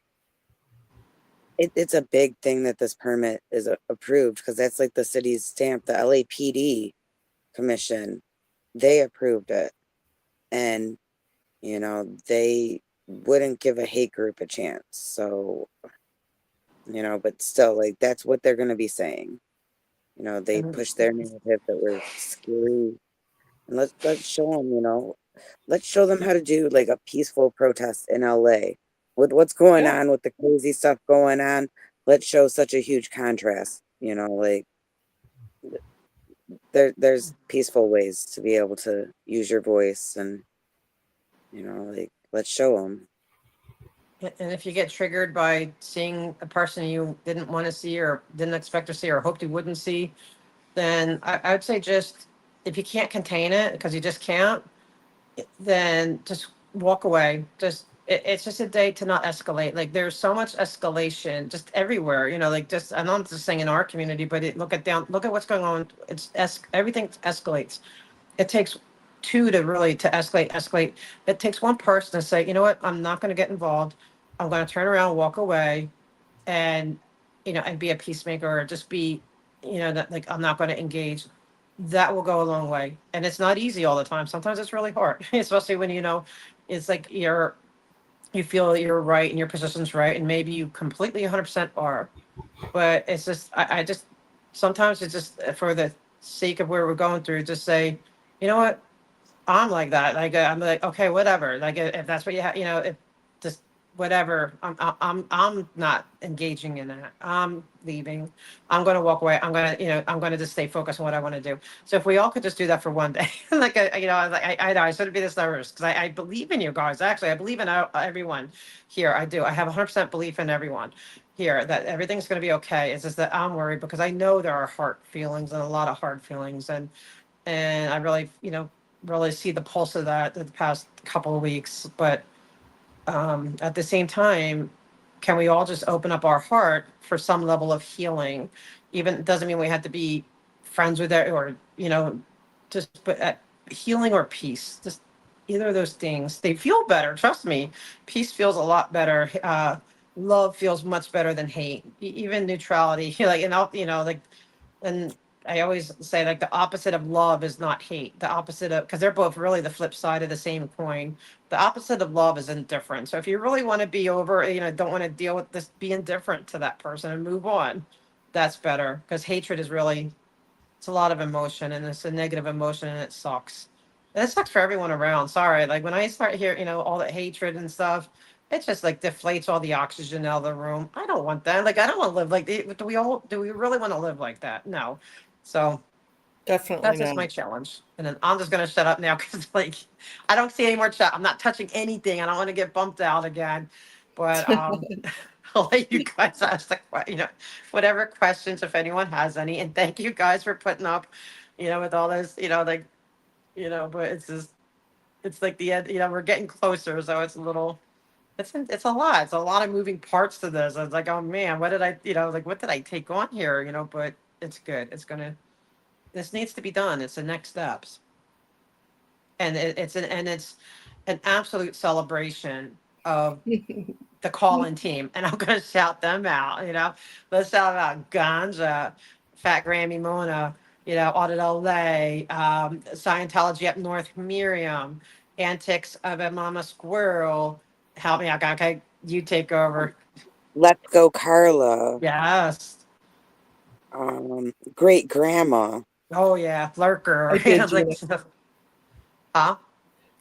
it's a big thing that this permit is approved because that's like the city's stamp. The LAPD commission, they approved it, and they wouldn't give a hate group a chance. So but still, like that's what they're going to be saying. They And push their narrative that we're scary, and let's show them. Let's show them how to do like a peaceful protest in LA with what's going Yeah, on with the crazy stuff going on. Let's show such a huge contrast. Like there's peaceful ways to be able to use your voice, and like let's show them. and if you get triggered by seeing a person you didn't want to see or didn't expect to see or hoped you wouldn't see, then I'd say just if you can't contain it because you just can't, then just walk away. It's just a day to not escalate. Like there's so much escalation just everywhere. Like just I'm not just saying in our community, but look at what's going on. Everything escalates. It takes two to really to escalate. It takes one person to say, you know what, I'm not going to get involved. I'm going to turn around, walk away, and and be a peacemaker or just be that like I'm not going to engage. That will go a long way, and it's not easy all the time. Sometimes it's really hard, especially when it's like you feel you're right and your position's right, and maybe you completely 100% are. But it's just I just sometimes it's just for the sake of where we're going through, just say, you know what, I'm like that. Like I'm like, okay, whatever. Like if that's what you have, if just whatever. I'm not engaging in that. I'm leaving. I'm going to walk away. I'm going to just stay focused on what I want to do. So if we all could just do that for one day, like I was like, I know I shouldn't be this nervous because I believe in you guys. Actually, I believe in everyone here. I do. I have 100% belief in everyone here that everything's going to be okay. It's just that I'm worried because I know there are hard feelings and a lot of hard feelings and I really, really see the pulse of that the past couple of weeks. But at the same time, can we all just open up our heart for some level of healing? Even it doesn't mean we have to be friends with it or, just but healing or peace, just either of those things. They feel better. Trust me, peace feels a lot better. Love feels much better than hate. Even neutrality, like like and I always say like the opposite of love is not hate. The opposite of because they're both really the flip side of the same coin. The opposite of love is indifference. So if you really want to be over, don't want to deal with this, be indifferent to that person and move on. That's better because hatred is really it's a lot of emotion and it's a negative emotion and it sucks. And it sucks for everyone around. Sorry. Like when I start hearing, all the hatred and stuff, it just like deflates all the oxygen out of the room. I don't want that. Like I don't want to live like do we really want to live like that? No. So definitely that's just not. my challenge. And then I'm just gonna shut up now because like I don't see any more chat. I'm not touching anything. I don't want to get bumped out again. But I'll let you guys ask whatever questions, if anyone has any. And thank you guys for putting up, with all this, like, but it's just, it's like the end, we're getting closer. So it's a little, it's a lot. It's a lot of moving parts to this. I was like, oh man, what did I, like, what did I take on here? But it's good. This needs to be done. It's the next steps. And it's an absolute celebration of the call-in team, and I'm going to shout them out. Let's shout out Ganja, Fat Grammy Mona, Audit LA, Scientology up North, Miriam, Antics of a Mama Squirrel. Help me out, guy. Okay, you take over. Let's Go Carla. Yes. Great Grandma. Oh yeah, Lurker. I did, Like, Gina. huh?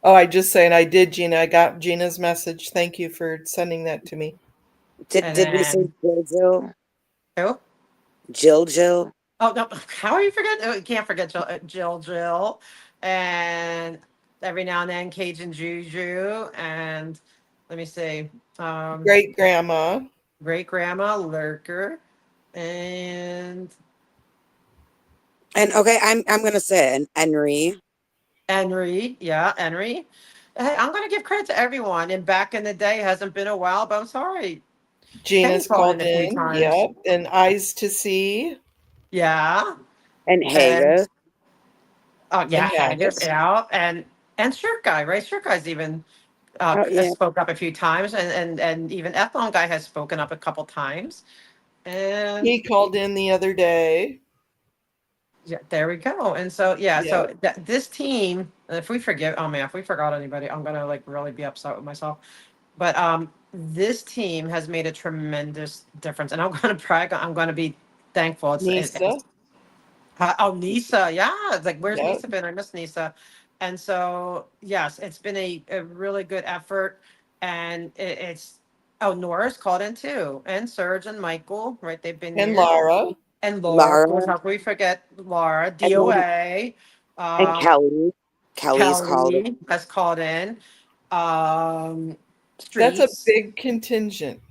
Oh, I just saying I did, Gina. I got Gina's message. Thank you for sending that to me. Did And did we say then Jill? who? Jill? Oh no! How are you forget? Oh, you can't forget Jill, and every now and then Cajun Juju, and let me see, Great grandma. great grandma Lurker, and And okay, I'm gonna say it. And Henry. Henry. Yeah, Henry. Hey, I'm gonna give credit to everyone. And back in the day, hasn't been a while, but I'm sorry. Kenny Gina's called in called a few in. times. Yep. And Eyes to See Yeah, And and Haga. oh and yeah, Haggis. Haggis. Yeah, and Shirt Guy, right? Shirt Guy's even Oh yeah. spoke up a few times, and even Ethlon guy has spoken up a couple times, and He called in the other day. yeah, there we go. And so yeah, Yep. so this team, if we forget, oh man, if we forgot anybody, I'm gonna like really be upset with myself. But this team has made a tremendous difference, and I'm gonna brag. I'm gonna be thankful. Nisa. Oh, Nisa, yeah. It's like, where's Yep. Nisa been? I miss Nisa. And so, yes, it's been a really good effort. And oh, Nora's called in too. And Serge and Michael, right? They've been And here. Lara. And Laura, of course, Lara. how can we forget Laura? And then DOA. and Um, Kelly. Kelly's called it. Kelly has called in. Um, That's a Streets. big contingent.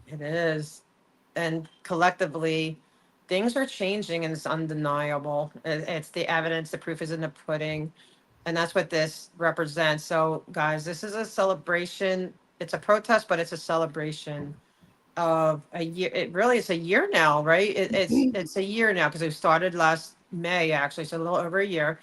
It is. And collectively, things are changing and it's undeniable. It's the evidence, the proof is in the pudding. And that's what this represents. So, guys, this is a celebration. It's a protest, but it's a celebration of a year. It really is a year now, right? It's a year now because we started last May, actually, so a little over a year.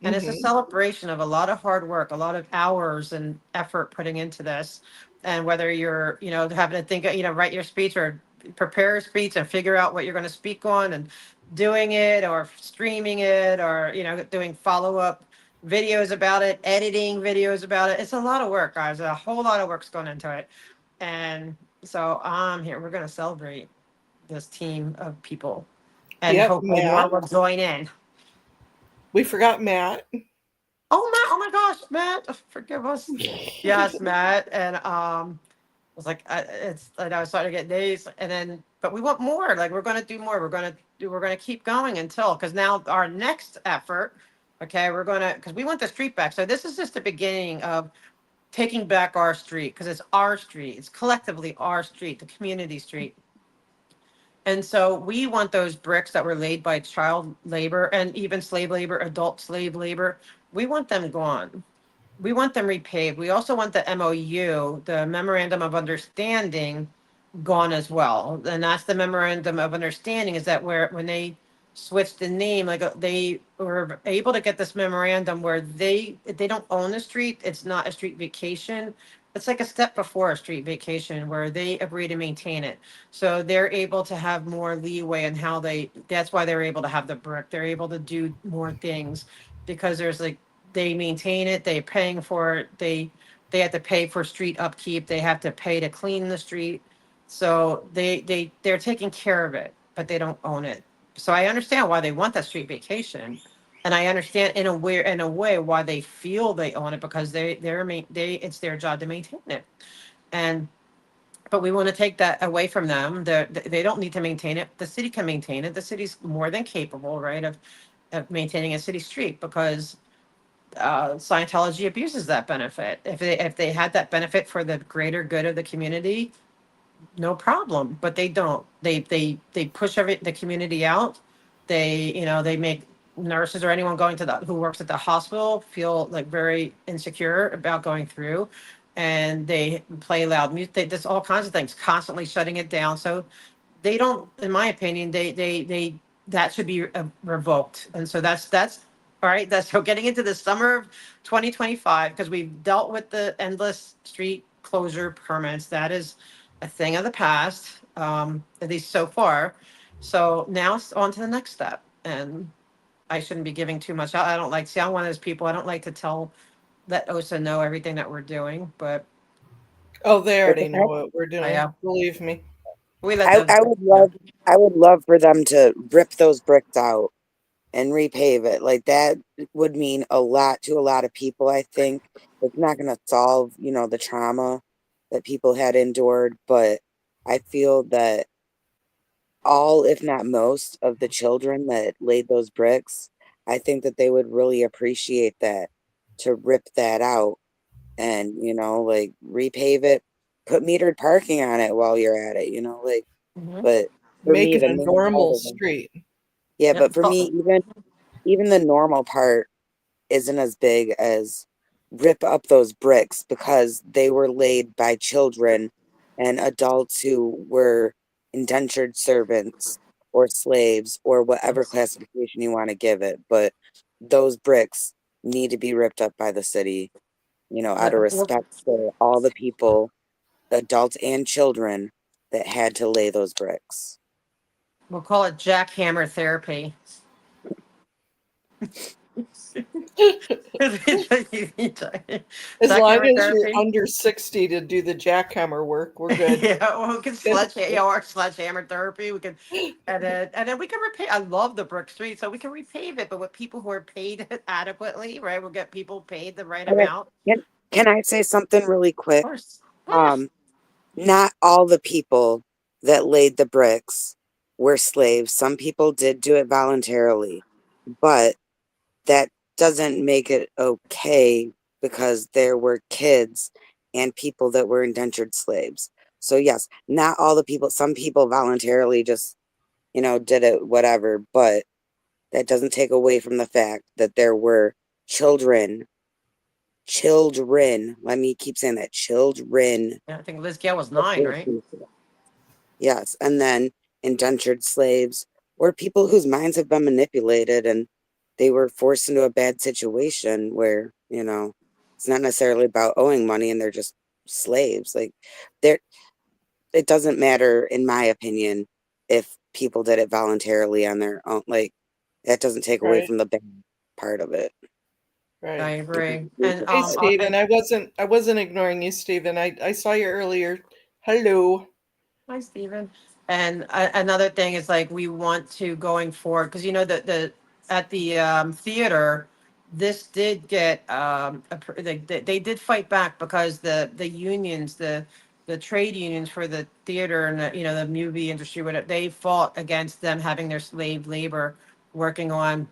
And it's a Hmm. celebration of a lot of hard work, a lot of hours and effort putting into this. And whether you're, having to think, write your speech or prepare a speech and figure out what you're going to speak on and doing it or streaming it or, doing follow up videos about it, editing videos about it. It's a lot of work, guys. A whole lot of work's gone into it. And so I'm here. We're going to celebrate this team of people and Yep. hopefully more Matt. will join in. We forgot Matt. Oh, Matt. Oh my gosh, Matt. Forgive us. Yes, Matt. And I was like, and I was starting to get days and then, but we want more. Like, we're going to do more. We're going to keep going until, because now our next effort, okay, because we want the street back. So this is just the beginning of taking back our street because it's our street. It's collectively our street, the community street. And so we want those bricks that were laid by child labor and even slave labor, adult slave labor. We want them gone. We want them repaved. We also want the MOU, the Memorandum of Understanding, gone as well. And that's the Memorandum of Understanding, is that where when they switched the name, like they were able to get this memorandum where they don't own the street. It's not a street vacation. It's like a step before a street vacation where they agree to maintain it. So they're able to have more leeway in how that's why they're able to have the brick. They're able to do more things because there's like, they maintain it, they're paying for it, they have to pay for street upkeep, they have to pay to clean the street. So they're taking care of it, but they don't own it. So I understand why they want that street vacation. And I understand in a way why they feel they own it because they it's their job to maintain it. And but we want to take that away from them. They don't need to maintain it. The city can maintain it. The city's more than capable, right, of maintaining a city street because Scientology abuses that benefit. If they had that benefit for the greater good of the community, no problem, but they don't. They push the community out. They make nurses or anyone going to who works at the hospital feel like very insecure about going through, and they play loud music. There's all kinds of things, constantly shutting it down. So they don't, in my opinion, they that should be revoked. And so that's all right. That's so getting into the summer of 2025, because we've dealt with the endless street closure permits. That is a thing of the past, at least so far. So now it's on to the next step. And I shouldn't be giving too much. I don't like, see, I'm one of those people, I don't like to let OSA know everything that we're doing, but Oh, they But already know what we're doing. Believe me. we let I, them, I would yeah. love, I would love for them to rip those bricks out and repave it. Like that would mean a lot to a lot of people, I think. It's not going to solve, the trauma that people had endured, but I feel that all, if not most, of the children that laid those bricks, I think that they would really appreciate that, to rip that out and, like repave it, put metered parking on it while you're at it, like, Mhm. but for Make me, it the a main part normal of it, street. yeah, Yep. but for me, even the normal part isn't as big as rip up those bricks because they were laid by children and adults who were indentured servants or slaves or whatever classification you want to give it. But those bricks need to be ripped up by the city, out of We'll, respect for all the people, adults and children, that had to lay those bricks. we'll call it jackhammer therapy. As long Jackhammer as you're therapy. under 60 to do the jackhammer work, we're good. Yeah, well, we can or sledgehammer therapy. We can, and then we can repave. I love the brick street, so we can repave it, but with people who are paid adequately, right? We'll get people paid the right Okay. amount. Can I say something really Of quick? course, of course. Um, Not all the people that laid the bricks were slaves. Some people did do it voluntarily, but that doesn't make it okay because there were kids and people that were indentured slaves. So, yes, not all the people, some people voluntarily just, did it, whatever, but that doesn't take away from the fact that there were children, let me keep saying that, children. Yeah, I think Liz Gale was 9, right? Yes, and then indentured slaves or people whose minds have been manipulated and they were forced into a bad situation where, it's not necessarily about owing money and they're just slaves. Like there it doesn't matter in my opinion if people did it voluntarily on their own. Like that doesn't take away Right, from the bad part of it. I right. agree. And Hey, Stephen, I wasn't ignoring you, Stephen. I saw you earlier. Hello. hi, Stephen. And another thing is like we want to going forward, because that the at the theater, this did get they did fight back, because the unions, the trade unions for the theater and the movie industry, whatever, they fought against them having their slave labor working on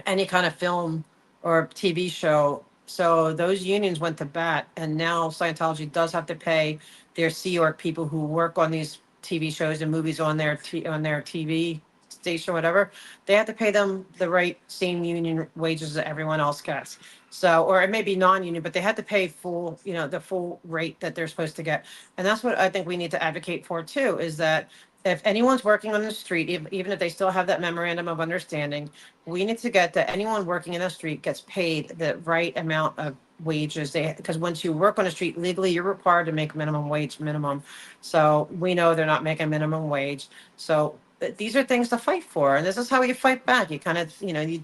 any kind of film or TV show. So those unions went to bat, and now Scientology does have to pay their Sea Org people who work on these TV shows and movies on on their TV station, whatever. They have to pay them the right same union wages that everyone else gets. So, or it may be non-union, but they have to pay full, the full rate that they're supposed to get. And that's what I think we need to advocate for too, is that if anyone's working on the street, even if they still have that memorandum of understanding, we need to get that anyone working in the street gets paid the right amount of wages. Because once you work on the street legally, you're required to make minimum wage minimum. So we know they're not making minimum wage. So these are things to fight for, and this is how you fight back. You kind of, when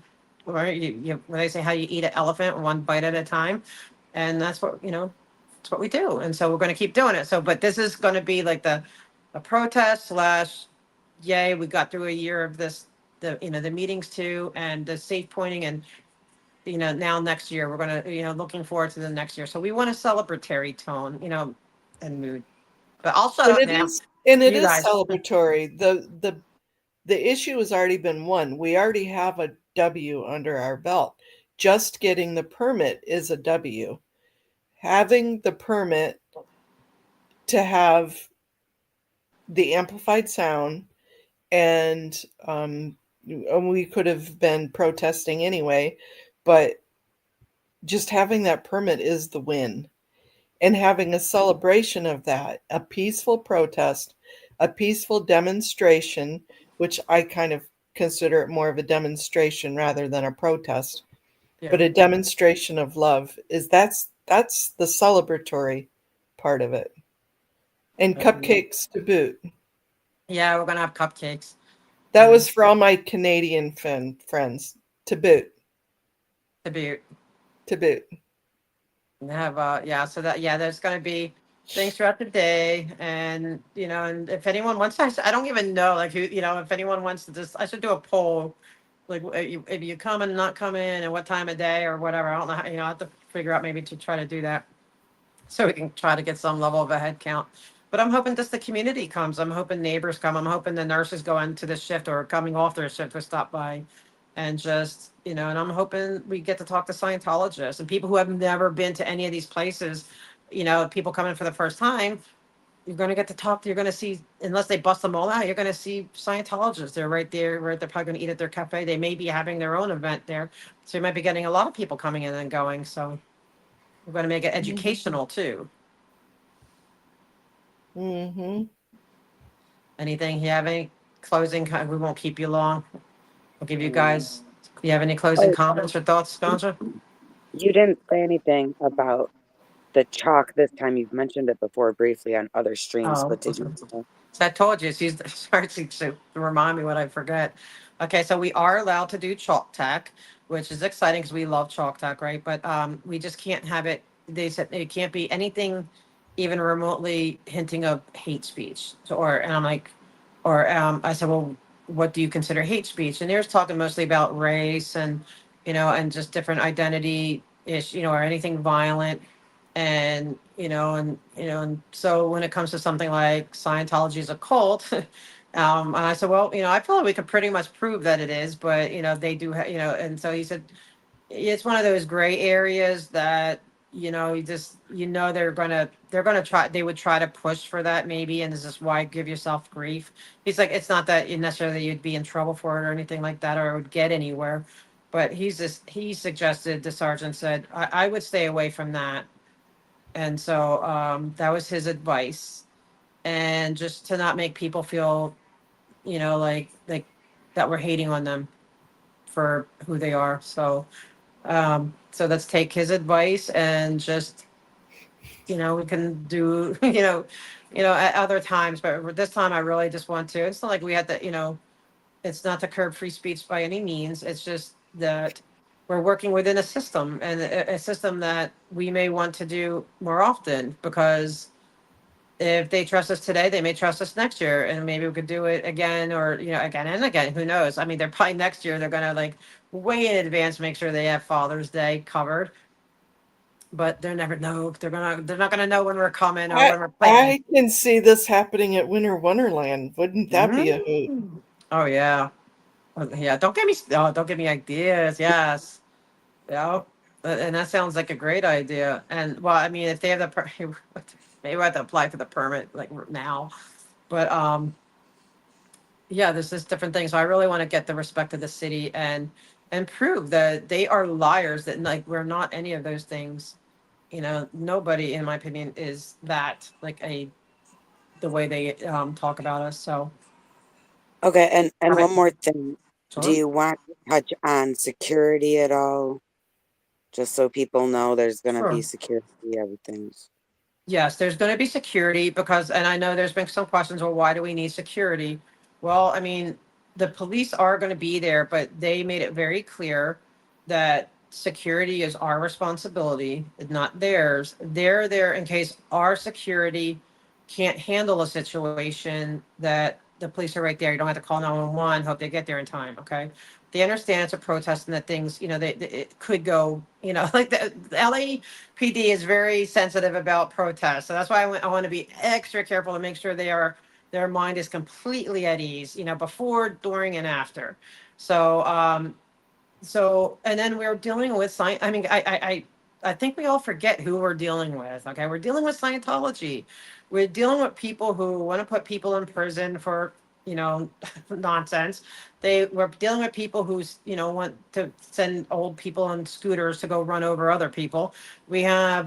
they say how you eat an elephant one bite at a time, and that's what that's what we do. And so we're going to keep doing it. So, but this is going to be like the a protest slash, yay, we got through a year of this, the meetings too, and the safe pointing, and now next year we're gonna, looking forward to the next year. So we want a celebratory tone, and mood. But I'll shut And up it now. is and it You is guys. celebratory. The issue has already been won. We already have a W under our belt. Just getting the permit is a W. Having the permit to have the amplified sound, and we could have been protesting anyway, but just having that permit is the win. And having a celebration of that, a peaceful protest, a peaceful demonstration, which I kind of consider it more of a demonstration rather than a protest, Yeah. but a demonstration of love is that's the celebratory part of it. And cupcakes to boot. Yeah, we're gonna have cupcakes. That was for all my Canadian friends. To boot. To be To boot. have yeah, so that yeah, there's gonna be things throughout the day, and and if anyone wants, I don't even know like who, if anyone wants to just, I should do a poll, like if you come and not come in, and what time of day or whatever. I don't know how, I have to figure out maybe to try to do that, so we can try to get some level of a head count. But I'm hoping just the community comes. I'm hoping neighbors come. I'm hoping the nurses go into the shift or coming off their shift or stop by, and just, and I'm hoping we get to talk to Scientologists and people who have never been to any of these places. People coming for the first time. You're going to get to talk to, you're going to see, unless they bust them all out, you're going to see Scientologists. They're right there, right? They're probably going to eat at their cafe. They may be having their own event there. So you might be getting a lot of people coming in and going. So we're going to make it educational too. Mm-hmm. Anything? You have any closing? We won't keep you long. We'll give you guys. You have any closing Oh, comments or thoughts, Ganja? you didn't say anything about the chalk this time. You've mentioned it before briefly on other streams, Oh, but did you? so I told you. She's sorry to remind me what I forget. Okay, so we are allowed to do chalk tack, which is exciting because we love chalk tack, right? But we just can't have it. They said it can't be anything, even remotely hinting of hate speech. So, and I'm like, or I said, well, what do you consider hate speech? And they're talking mostly about race and, and just different identity ish, or anything violent. And and so when it comes to something like Scientology is a cult, and I said, well, I feel like we could pretty much prove that it is, but they do, and so he said it's one of those gray areas that you just they're gonna try, they would try to push for that maybe, and this is why give yourself grief. He's like, it's not that you necessarily you'd be in trouble for it or anything like that or would get anywhere, but he suggested, the sergeant said, I would stay away from that. And so that was his advice. And just to not make people feel, like that we're hating on them for who they are. So let's take his advice and just, we can do, at other times, but this time I really just want to. It's not like we had to, it's not to curb free speech by any means. It's just that we're working within a system, and a system that we may want to do more often, because if they trust us today, they may trust us next year, and maybe we could do it again, or again and again. Who knows? I mean, they're probably next year they're gonna like way in advance make sure they have Father's Day covered, but they never know. They're not gonna know when we're coming or when we're planning. I can see this happening at Winter Wonderland. Wouldn't that be a hoot? Oh yeah, yeah. Don't give me ideas. Yes, yeah. And that sounds like a great idea. And well, I mean, if they have maybe we have to apply for the permit like now. But yeah, there's this different things. So I really want to get the respect of the city and prove that they are liars, that like we're not any of those things. Nobody, in my opinion, is that like the way they talk about us. So Okay, all and right, one more thing. Do sure. you want to touch on security at all? Just so people know there's gonna be Sure. security, everything's. Yes, there's going to be security because, and I know there's been some questions, well, why do we need security? Well, I mean, the police are going to be there, but they made it very clear that security is our responsibility, not theirs. They're there in case our security can't handle a situation, that the police are right there. You don't have to call 911, hope they get there in time. Okay. They understand it's a protest and that things, it could go, like the LAPD is very sensitive about protests. So that's why I want to be extra careful to make sure their mind is completely at ease, before, during, and after. So, and then we're dealing with science. I mean, I think we all forget who we're dealing with. Okay, we're dealing with Scientology. We're dealing with people who want to put people in prison for, you know, nonsense. We're dealing with people who's, you know, want to send old people on scooters to go run over other people. We have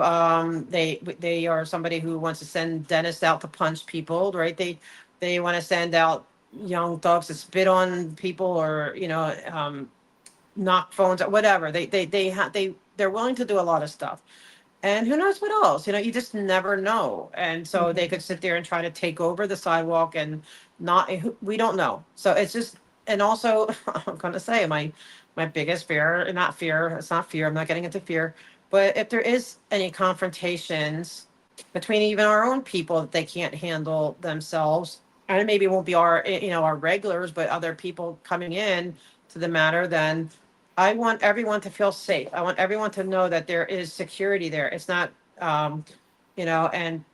they are somebody who wants to send dentists out to punch people, right? They want to send out young dogs to spit on people, or knock phones or whatever. They're willing to do a lot of stuff. And who knows what else? You know, you just never know. And so they Mhm. could sit there and try to take over the sidewalk and not, we don't know. So it's just, and also, I'm going to say my biggest fear, not fear, it's not fear, I'm not getting into fear, but if there is any confrontations between even our own people that they can't handle themselves, and maybe it won't be our, our regulars, but other people coming in to the matter, then I want everyone to feel safe. I want everyone to know that there is security there. It's not, um, and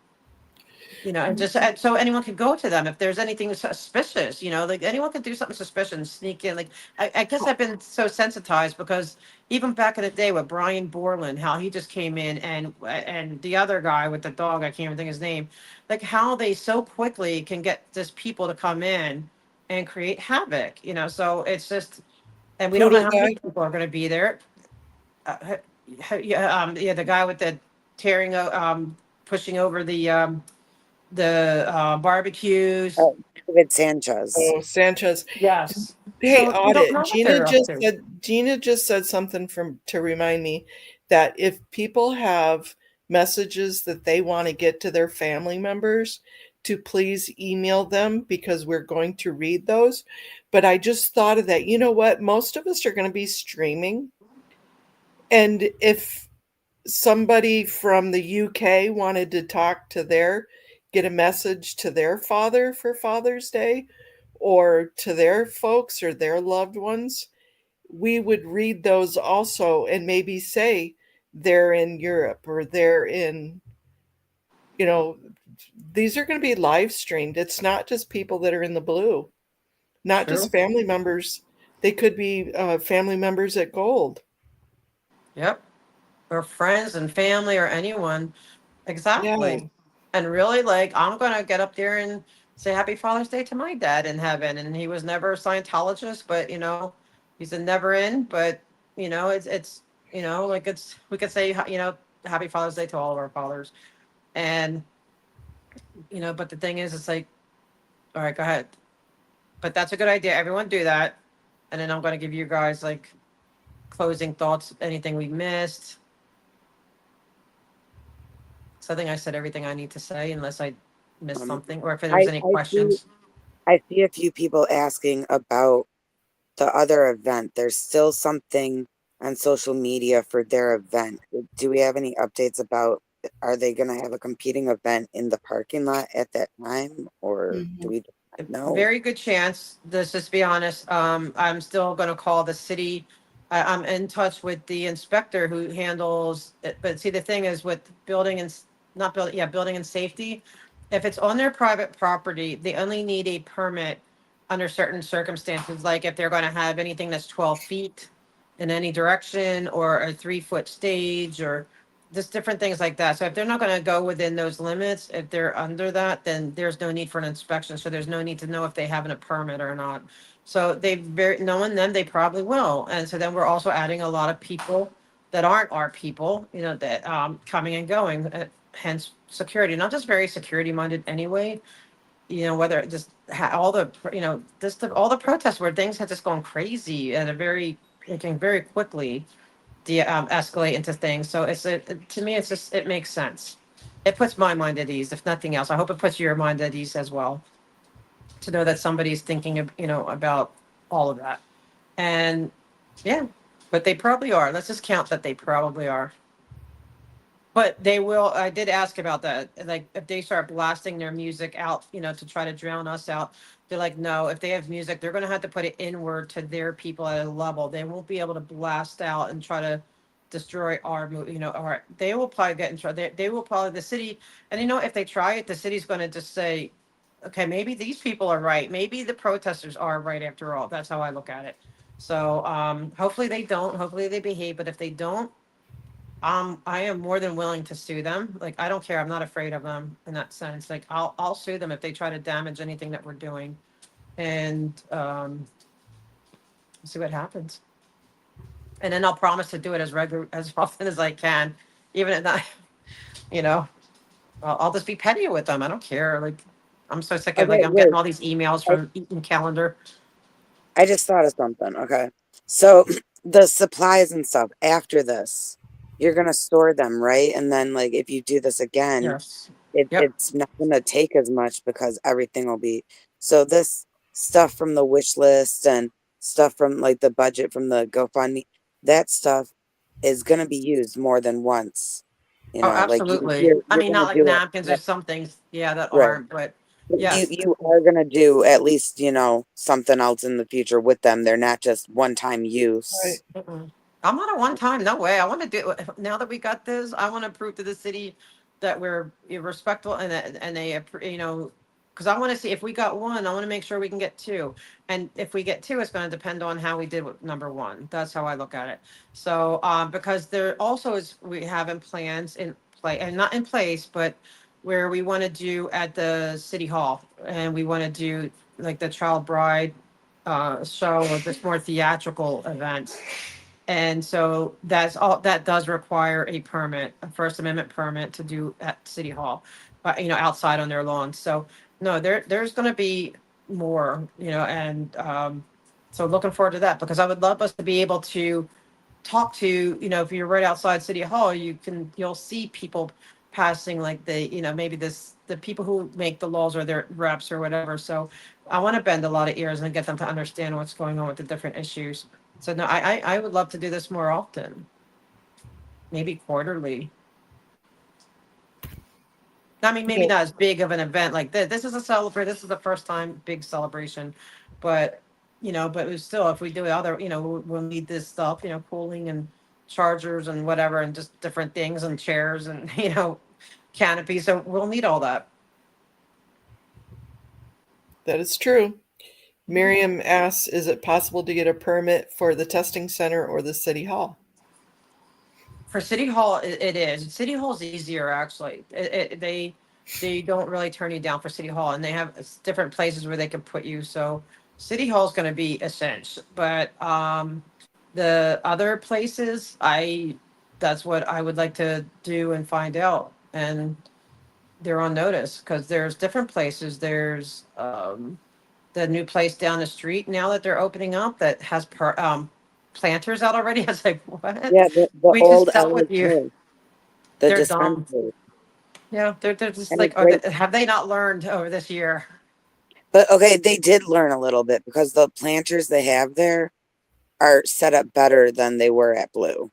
and just so anyone can go to them if there's anything suspicious. Like anyone can do something suspicious and sneak in. Like I guess I've been so sensitized because even back in the day with Brian Borland, how he just came in, and the other guy with the dog, I can't even think his name, like how they so quickly can get just people to come in and create havoc. So it's just, and we don't know Poodle how many guy. people are going to be there. Yeah, the guy with the tearing, pushing over the barbecues. Oh, David Sanchez. Oh, Sanchez. Yes. Hey, So we don't audit. know what they're up to. Gina just said something to remind me that if people have messages that they want to get to their family members, to please email them because we're going to read those. But I just thought of that. You know what? Most of us are going to be streaming. And if somebody from the UK wanted to get a message to their father for Father's Day or to their folks or their loved ones, we would read those also and maybe say they're in Europe or they're in, you know, these are going to be live streamed. It's not just people that are in the blue, not just True. family members. They could be family members at Gold. Yep. Or friends and family or anyone. Yeah. Exactly. And really, like, I'm going to get up there and say Happy Father's Day to my dad in heaven. And he was never a Scientologist, but, he's a never in. But, like we could say, Happy Father's Day to all of our fathers. And, but the thing is, it's like, all right, go ahead. But that's a good idea. Everyone do that. And then I'm going to give you guys like closing thoughts, anything we missed. So I think I said everything I need to say, unless I missed Um, something, or if there's I any I see questions. I see a few people asking about the other event. There's still something on social media for their event. Do we have any updates about, are they going to have a competing event in the parking lot at that time, or do Mhm. we not know? Very good chance. Let's just be honest. I'm still going to call the city. I'm in touch with the inspector who handles it. But see, the thing is with building and not building, yeah, building and safety. If it's on their private property, they only need a permit under certain circumstances, like if they're going to have anything that's 12 feet in any direction, or a 3-foot stage, or just different things like that. So if they're not going to go within those limits, if they're under that, then there's no need for an inspection. So there's no need to know if they have a permit or not. So knowing them, they probably will. And so then we're also adding a lot of people that aren't our people, that coming and going, hence security. Not just very security minded anyway. Whether it just all the, all the protests where things had just gone crazy at a very, it can very quickly escalate into things. So to me, it's just, it makes sense. It puts my mind at ease, if nothing else. I hope it puts your mind at ease as well, to know that somebody's thinking of, about all of that. And yeah, but they probably are. Let's just count that they probably are. But they will, I did ask about that. Like, if they start blasting their music out, to try to drown us out, they're like, no, if they have music, they're going to have to put it inward to their people at a level. They won't be able to blast out and try to destroy our, or they will probably get in trouble. They will probably, the city, and if they try it, the city's going to just say, okay, maybe these people are right. Maybe the protesters are right after all. That's how I look at it. So hopefully they don't. Hopefully they behave. But if they don't, I am more than willing to sue them. Like, I don't care. I'm not afraid of them in that sense. Like, I'll sue them if they try to damage anything that we're doing, and see what happens. And then I'll promise to do it as regular as often as I can, even at night. You know, I'll just be petty with them. I don't care. Like, I'm so sick of, like, Okay, I'm getting wait. all these emails from Eaton Calendar. I just thought of something. Okay. So the supplies and stuff after this, you're gonna store them, right? And then like if you do this again, Yes. Yep. it's not gonna take as much because everything will be so this stuff from the wish list and stuff from like the budget from the GoFundMe, that stuff is gonna be used more than once. You Oh, know, like absolutely. you're I you're mean, gonna not like do it. napkins or some things, yeah, that Right. aren't, but You yes. you are gonna do at least, something else in the future with them. They're not just one time Right. use. Mm-mm. I'm not a one time. No way. I want to do now that we got this. I want to prove to the city that we're respectful and they because I want to see if we got one. I want to make sure we can get two, and if we get two, it's going to depend on how we did with number one. That's how I look at it. So because there also is we have in plans in play and not in place, but where we want to do at the city hall, and we want to do like the child bride show or just more theatrical events. And so that's all, that does require a permit, a First Amendment permit to do at City Hall, but outside on their lawn. So no, there's gonna be more, and so looking forward to that because I would love us to be able to talk to, if you're right outside City Hall, you'll see people passing like maybe the people who make the laws or their reps or whatever. So I want to bend a lot of ears and get them to understand what's going on with the different issues. So no, I would love to do this more often, maybe quarterly. I mean, maybe Yeah. not as big of an event like this. This is a celebrate. This is the first time big celebration, but but it's still, if we do other, we'll need this stuff, cooling and chargers and whatever, and just different things and chairs and canopies. So we'll need all that. That is true. Miriam asks, is it possible to get a permit for the testing center or the city hall? For City Hall, it is. City Hall's easier actually. They don't really turn you down for City Hall, and they have different places where they can put you. So City Hall is going to be a cinch, but the other places, I that's what I would like to do and find out, and they're on notice because there's different places. There's the new place down the street now that they're opening up that has planters out already. I was like, what? Yeah, the We old just dealt LA with you. Clinic, the They're dumb. dispensary. Yeah, they're just And like, it's great. have they not learned over this year? But okay, they did learn a little bit because the planters they have there are set up better than they were at Blue.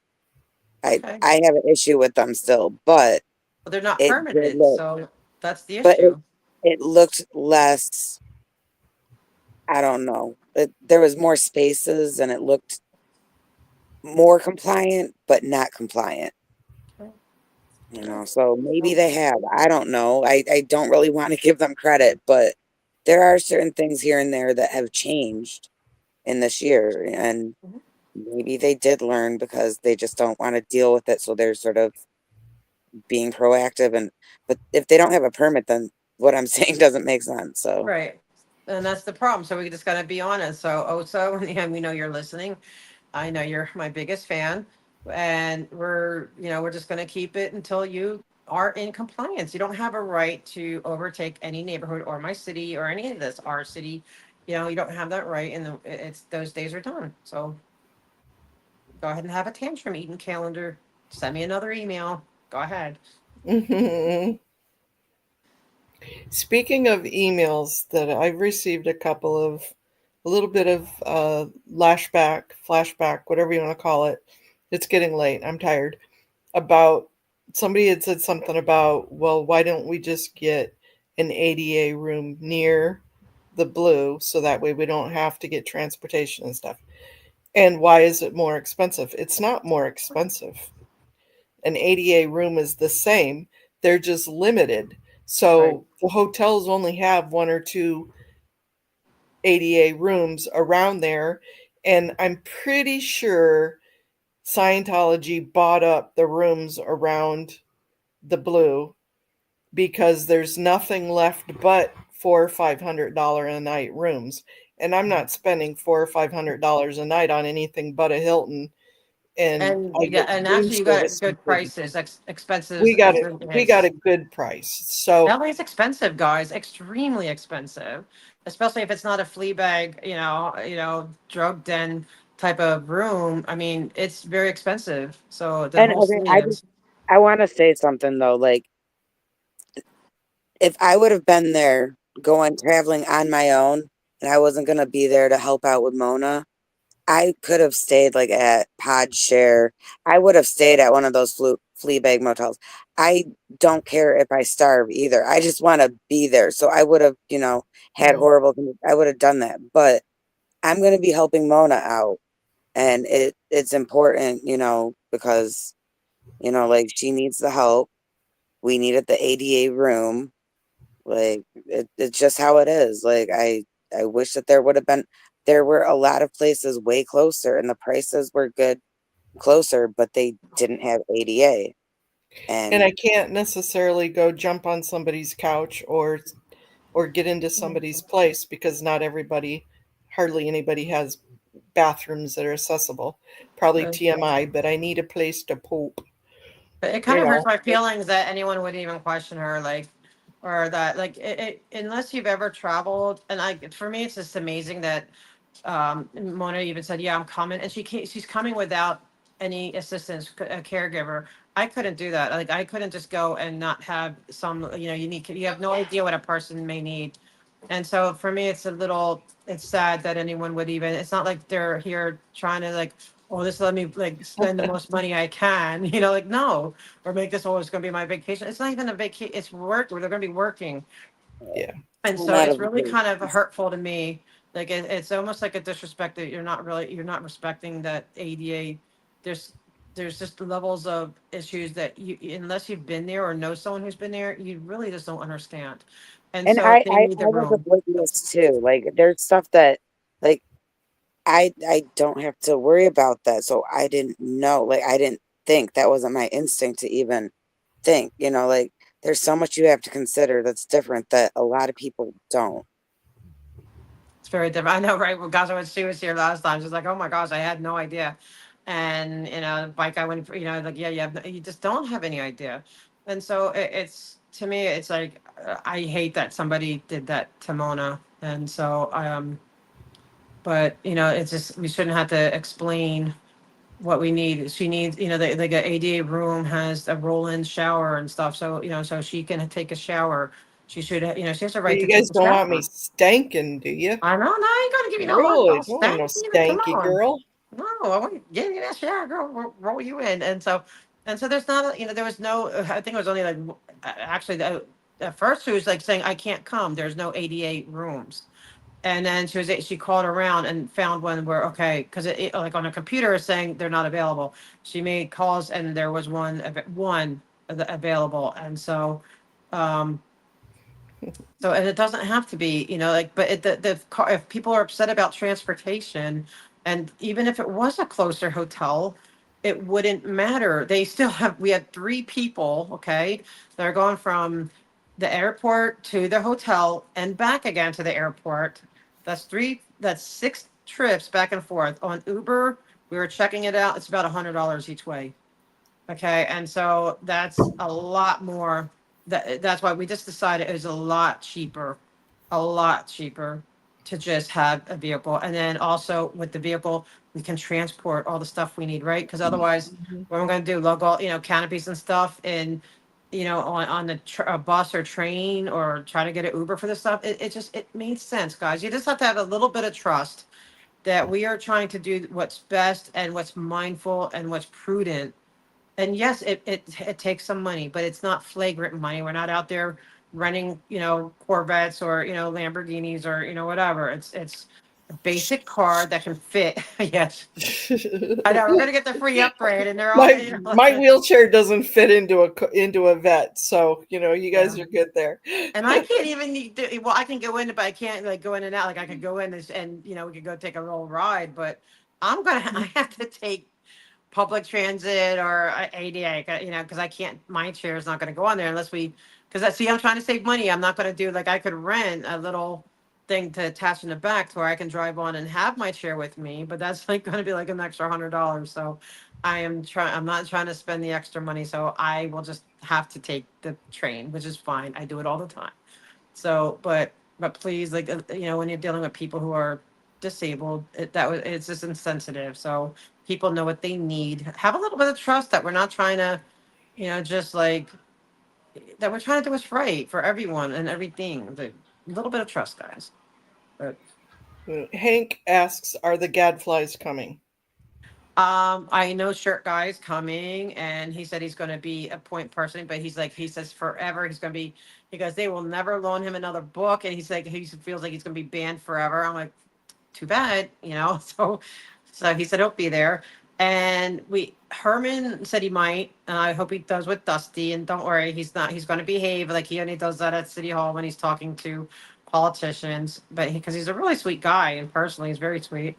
I Okay, I have an issue with them still, but well, they're not it did permitted, look, so that's the but issue. it looked less, I don't know. There was more spaces and it looked more compliant, but not compliant. Okay. So maybe they have. I don't know. I don't really want to give them credit, but there are certain things here and there that have changed in this year, and Mhm. maybe they did learn because they just don't want to deal with it, so they're sort of being proactive. And but if they don't have a permit, then what I'm saying doesn't make sense. So Right, and that's the problem. So we just got to be honest. So Oso, and we know you're listening. I know you're my biggest fan, and we're just going to keep it until you are in compliance. You don't have a right to overtake any neighborhood or my city or any of this. Our city, you don't have that right, and it's those days are done. So go ahead and have a tantrum, Eden Calendar. Send me another email. Go ahead. Speaking of emails, that I've received a little bit of flashback, whatever you want to call it. It's getting late. I'm tired. About somebody had said something about, well, why don't we just get an ADA room near the Blue so that way we don't have to get transportation and stuff. And why is it more expensive? It's not more expensive. An ADA room is the same, they're just limited. Right. So the hotels only have one or two ADA rooms around there. And I'm pretty sure Scientology bought up the rooms around the Blue because there's nothing left but $400 or $500 a night rooms. And I'm not spending $400 or $500 a night on anything but a Hilton. And And I yeah, get and room actually you got service good included. prices, expenses We got as it. it We got is. a good price. So LA is expensive, guys, extremely expensive, especially if it's not a flea bag, drug den type of room. I mean, it's very expensive. So the And whole okay, city is. I want to say something though. Like, if I would have been there going traveling on my own, and I wasn't gonna be there to help out with Mona, I could have stayed like at Pod Share. I would have stayed at one of those flea bag motels. I don't care if I starve either. I just want to be there. So I would have, had mhm, horrible. I would have done that. But I'm going to be helping Mona out, and it's important, because like she needs the help. We needed the ADA room. Like it's just how it is. Like I wish that there were a lot of places way closer and the prices were good closer, but they didn't have ADA. and And I can't necessarily go jump on somebody's couch or get into somebody's place because not everybody, hardly anybody has bathrooms that are accessible. Probably TMI, but I need a place to poop, But it kind you of hurts know. my feelings that anyone would even question her, like, or that, like, unless you've ever traveled. And for me, it's just amazing that Mona even said, "Yeah, I'm coming," and she's coming without any assistance, a caregiver. I couldn't do that. Like, I couldn't just go and not have some, you have no idea what a person may need. And so for me, it's sad that anyone would even, it's not like they're here trying to like, oh, this let me like spend the most money I can, like no, or make this always going to be my vacation. It's not even a vacation. It's work where they're going to be working. Yeah. And so not it's a really kind of hurtful to me. Like it's almost like a disrespect that you're not respecting that ADA. There's, there's just levels of issues that unless you've been there or know someone who's been there, you really just don't understand. And and so they need I the was room. oblivious too. Like there's stuff that like I don't have to worry about that. So I didn't know. Like I didn't think that wasn't my instinct to even think, like there's so much you have to consider that's different that a lot of people don't. It's very different. I know, right? Well, gosh, when she was here last time, she's like, "Oh my gosh, I had no idea." And the bike I went, like, yeah, you just don't have any idea. And so it's to me, it's like I hate that somebody did that to Mona. And so, but it's just we shouldn't have to explain what we need. She needs, the ADA room has a roll-in shower and stuff, so so she can take a shower. She should, she has a But right to you take guys a don't want me shower. stanking, do you? I know, no, I ain't gonna give you no Really? all Don't want no stank either. Come stanky on. girl. No, I want to get in that shower, girl. Roll you in. And so there's not, there was no, I think it was only like, actually, at first she was like saying, I can't come. There's no 88 rooms. And then she called around and found one where, okay, because like on a computer it's saying they're not available. She made calls and there was one available. And um, so, and it doesn't have to be, like, but the car, if people are upset about transportation, and even if it was a closer hotel, it wouldn't matter. We had three people, okay, that are going from the airport to the hotel and back again to the airport. That's six trips back and forth on Uber. We were checking it out. It's about $100 each way. Okay, and so that's a lot more. That's why we just decided it was a lot cheaper to just have a vehicle. And then also with the vehicle, we can transport all the stuff we need, right? Because otherwise, Mhm. what we're going to do, logo, canopies and stuff, and on the a bus or train, or try to get an Uber for this stuff. It makes sense, guys. You just have to have a little bit of trust that we are trying to do what's best and what's mindful and what's prudent. And yes, it takes some money, but it's not flagrant money. We're not out there running, Corvettes or, Lamborghinis or, whatever. It's a basic car that can fit. Yes. I know we're gonna get the free upgrade and they're all, My wheelchair doesn't fit into a vet, so you yeah. guys are good there. And I can't even well, I can go in, but I can't like go in and out. Like I could go in and we could go take a little ride, but I have to take public transit or ADA, because I can't, my chair is not going to go on there unless because I see I'm trying to save money. I'm not going to do like I could rent a little thing to attach in the back to where I can drive on and have my chair with me, but that's like going to be like an extra $100. So I'm not trying to spend the extra money. So I will just have to take the train, which is fine. I do it all the time. So, but please, like, when you're dealing with people who are disabled, it's just insensitive. So people know what they need. Have a little bit of trust that we're not trying to, just like that we're trying to do what's right for everyone and everything. A little bit of trust, guys. But Hank asks, "Are the gadflies coming?" I know Shirt Guy's coming, and he said he's going to be a point person, but he says forever he's going to be. He goes, they will never loan him another book, and he's like, he feels like he's going to be banned forever. I'm like, too bad. So he said he'll be there, and Herman said he might, and I hope he does with Dusty. And don't worry, he's not. He's going to behave like he only does that at City Hall when he's talking to politicians, but because he's a really sweet guy, and personally, he's very sweet.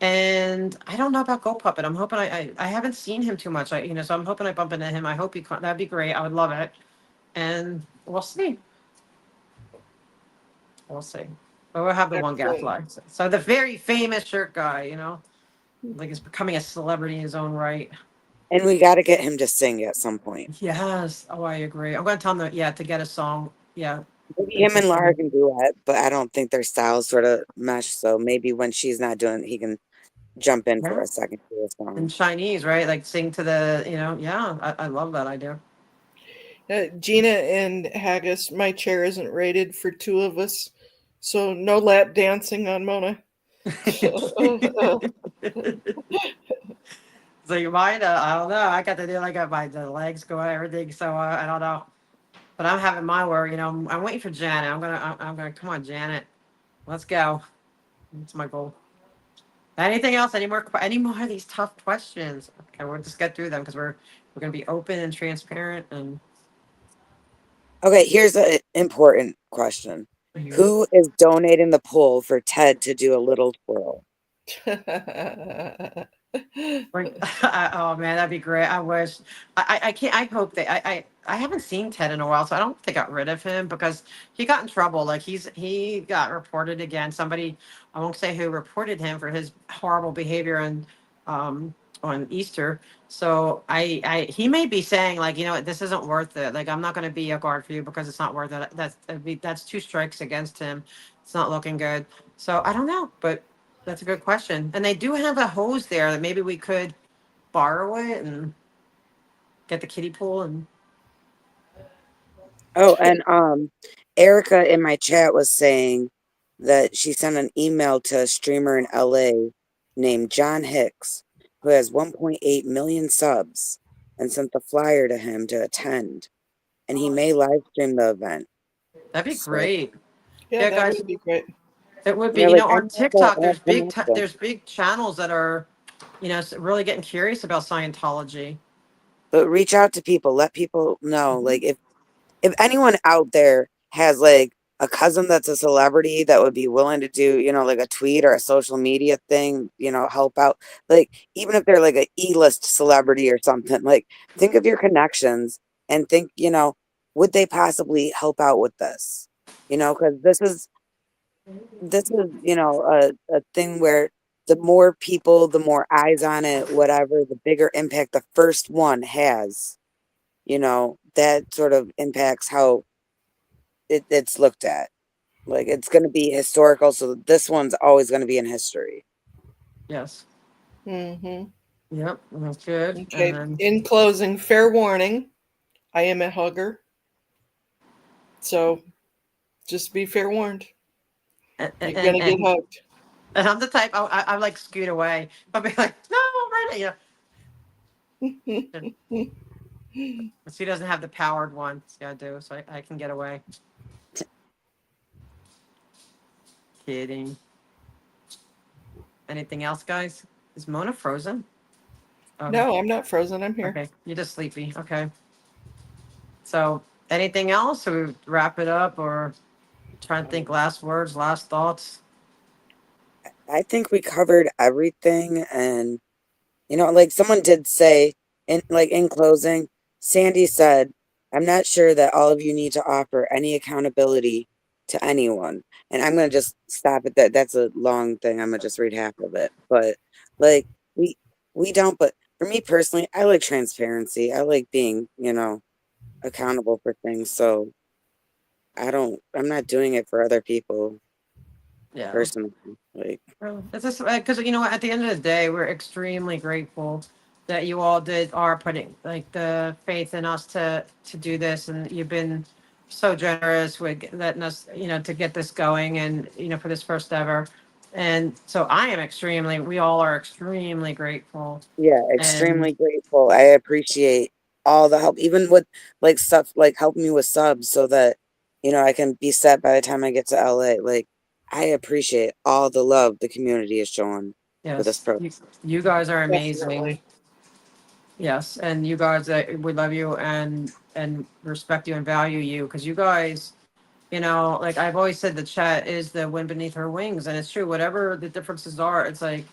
And I don't know about Go Puppet. I'm hoping I haven't seen him too much. So I'm hoping I bump into him. I hope that'd be great. I would love it. And we'll see. We'll see. But we'll have the one Excellent. gadfly. So the very famous Shirt Guy, like he's becoming a celebrity in his own right. And we got to get him to sing at some point. Yes. Oh, I agree. I'm going to tell him that, yeah, to get a song. Yeah. Maybe him and Laura can duet, but I don't think their styles sort of mesh. So maybe when she's not doing it, he can jump in for Yeah. a second to a In song. Chinese, right? Like sing to the, yeah, I love that idea. Gina and Haggis, my chair isn't rated for two of us, so no lap dancing on Mona. So you mind? I don't know. I got to do like the legs go everything. So I don't know. But I'm having my word. I'm waiting for Janet. I'm gonna come on, Janet. Let's go. That's my goal. Anything else? Any more of these tough questions? Okay, we'll just get through them because we're gonna be open and transparent and. Okay, here's an important question. Who is donating the pool for Ted to do a little twirl? Oh man, that'd be great. I wish. I can't. I hope that I haven't seen Ted in a while, so I don't think they got rid of him because he got in trouble. Like he got reported again. Somebody, I won't say who, reported him for his horrible behavior um on Easter. So he may be saying like, this isn't worth it. Like I'm not going to be a guard for you because it's not worth it. That's two strikes against him. It's not looking good. So I don't know, but that's a good question. And they do have a hose there that maybe we could borrow it and get the kiddie pool and. Oh, and Erica in my chat was saying that she sent an email to a streamer in LA named John Hicks, who has 1.8 million subs, and sent the flyer to him to attend. And he may live stream the event. That'd be So, great. Yeah, Yeah, that guys, would be great. it would be. yeah, like On anyone that TikTok, has connection. there's big channels that are, really getting curious about Scientology. But reach out to people, let people know. Mhm. Like if anyone out there has like a cousin that's a celebrity that would be willing to do, like a tweet or a social media thing, help out. Like even if they're like a E-list celebrity or something, like think of your connections and think, would they possibly help out with this? Because this is, a thing where the more people, the more eyes on it, whatever, the bigger impact the first one has, that sort of impacts how it's looked at. Like it's going to be historical, so this one's always going to be in history. Yes. Mm-hmm. Yep. That's good. And Okay. then. In closing, fair warning, I am a hugger, so just be fair warned. And, You're and, gonna get and, hugged. and I'm the type I like scoot away. I'll be like, no, right. She doesn't have the powered one. See, I do, so I can get away. Kidding. Anything else, guys? Is Mona frozen? Oh, No, I'm not frozen. I'm here. okay. You're just sleepy. Okay. So, anything else? Or we wrap it up, or try and think last words, last thoughts? I think we covered everything, and You know, like someone did say in closing, Sandy said, I'm not sure that all of you need to offer any accountability to anyone. And I'm gonna just stop at that. That's a long thing. I'm gonna just read half of it. But like we we don't, but for me personally, I like transparency. I like being, accountable for things. So I'm not doing it for other people Yeah. personally. Like, Well, it's just because you know what, at the end of the day, we're extremely grateful that you all are putting like the faith in us to do this, and you've been so generous with letting us, to get this going, and for this first ever. And so I am extremely, we all are extremely grateful. yeah, And extremely grateful. I appreciate all the help, even with like stuff like helping me with subs so that, I can be set by the time I get to LA. Like, I appreciate all the love the community is showing for this yes, program. you guys are amazing. Definitely. Yes, and you guys, we love you and respect you and value you, because you guys, like I've always said, the chat is the wind beneath her wings, and it's true. Whatever the differences are, it's like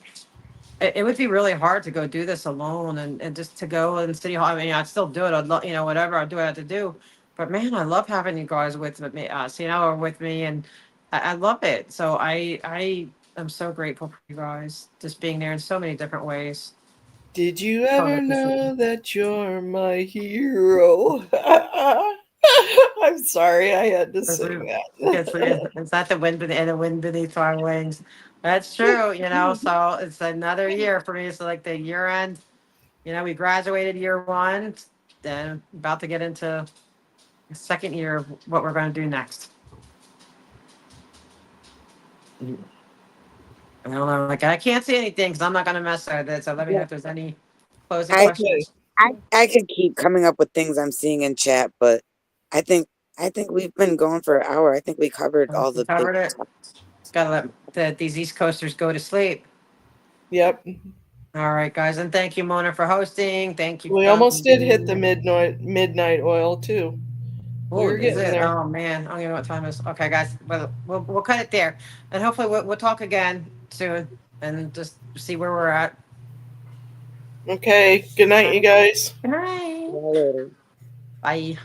it would be really hard to go do this alone, and just to go in city hall. I mean, I'd still do it. I'd love, whatever. I'd do what I have to do. But man, I love having you guys with me, or with me, and I love it. So I am so grateful for you guys just being there in so many different ways. Did you Totally ever appreciate know it. that you're my hero? I'm sorry, I had to sing that. It's not the wind beneath, and the wind beneath our wings. That's true, So it's another year for me. It's like the year end. We graduated year one, then about to get into the second year of what we're going to do next. I don't know, like I can't see anything because I'm not going to mess with it. So let me know Yeah, if there's any closing I Okay. questions. I could keep coming up with things I'm seeing in chat, but I think I think we've been going for an hour. I think we covered all We the big covered it. Got to let these East Coasters go to sleep. Yep. All right, guys, and thank you, Mona, for hosting. Thank you. We almost did hit the midnight oil too. We Oh, were is getting it? there. Oh man, I don't even know what time it is. Okay, guys, well, we'll cut it there, and hopefully we'll talk again soon, and just see where we're at. Okay. Good All night, you right. guys. All right. later. Bye.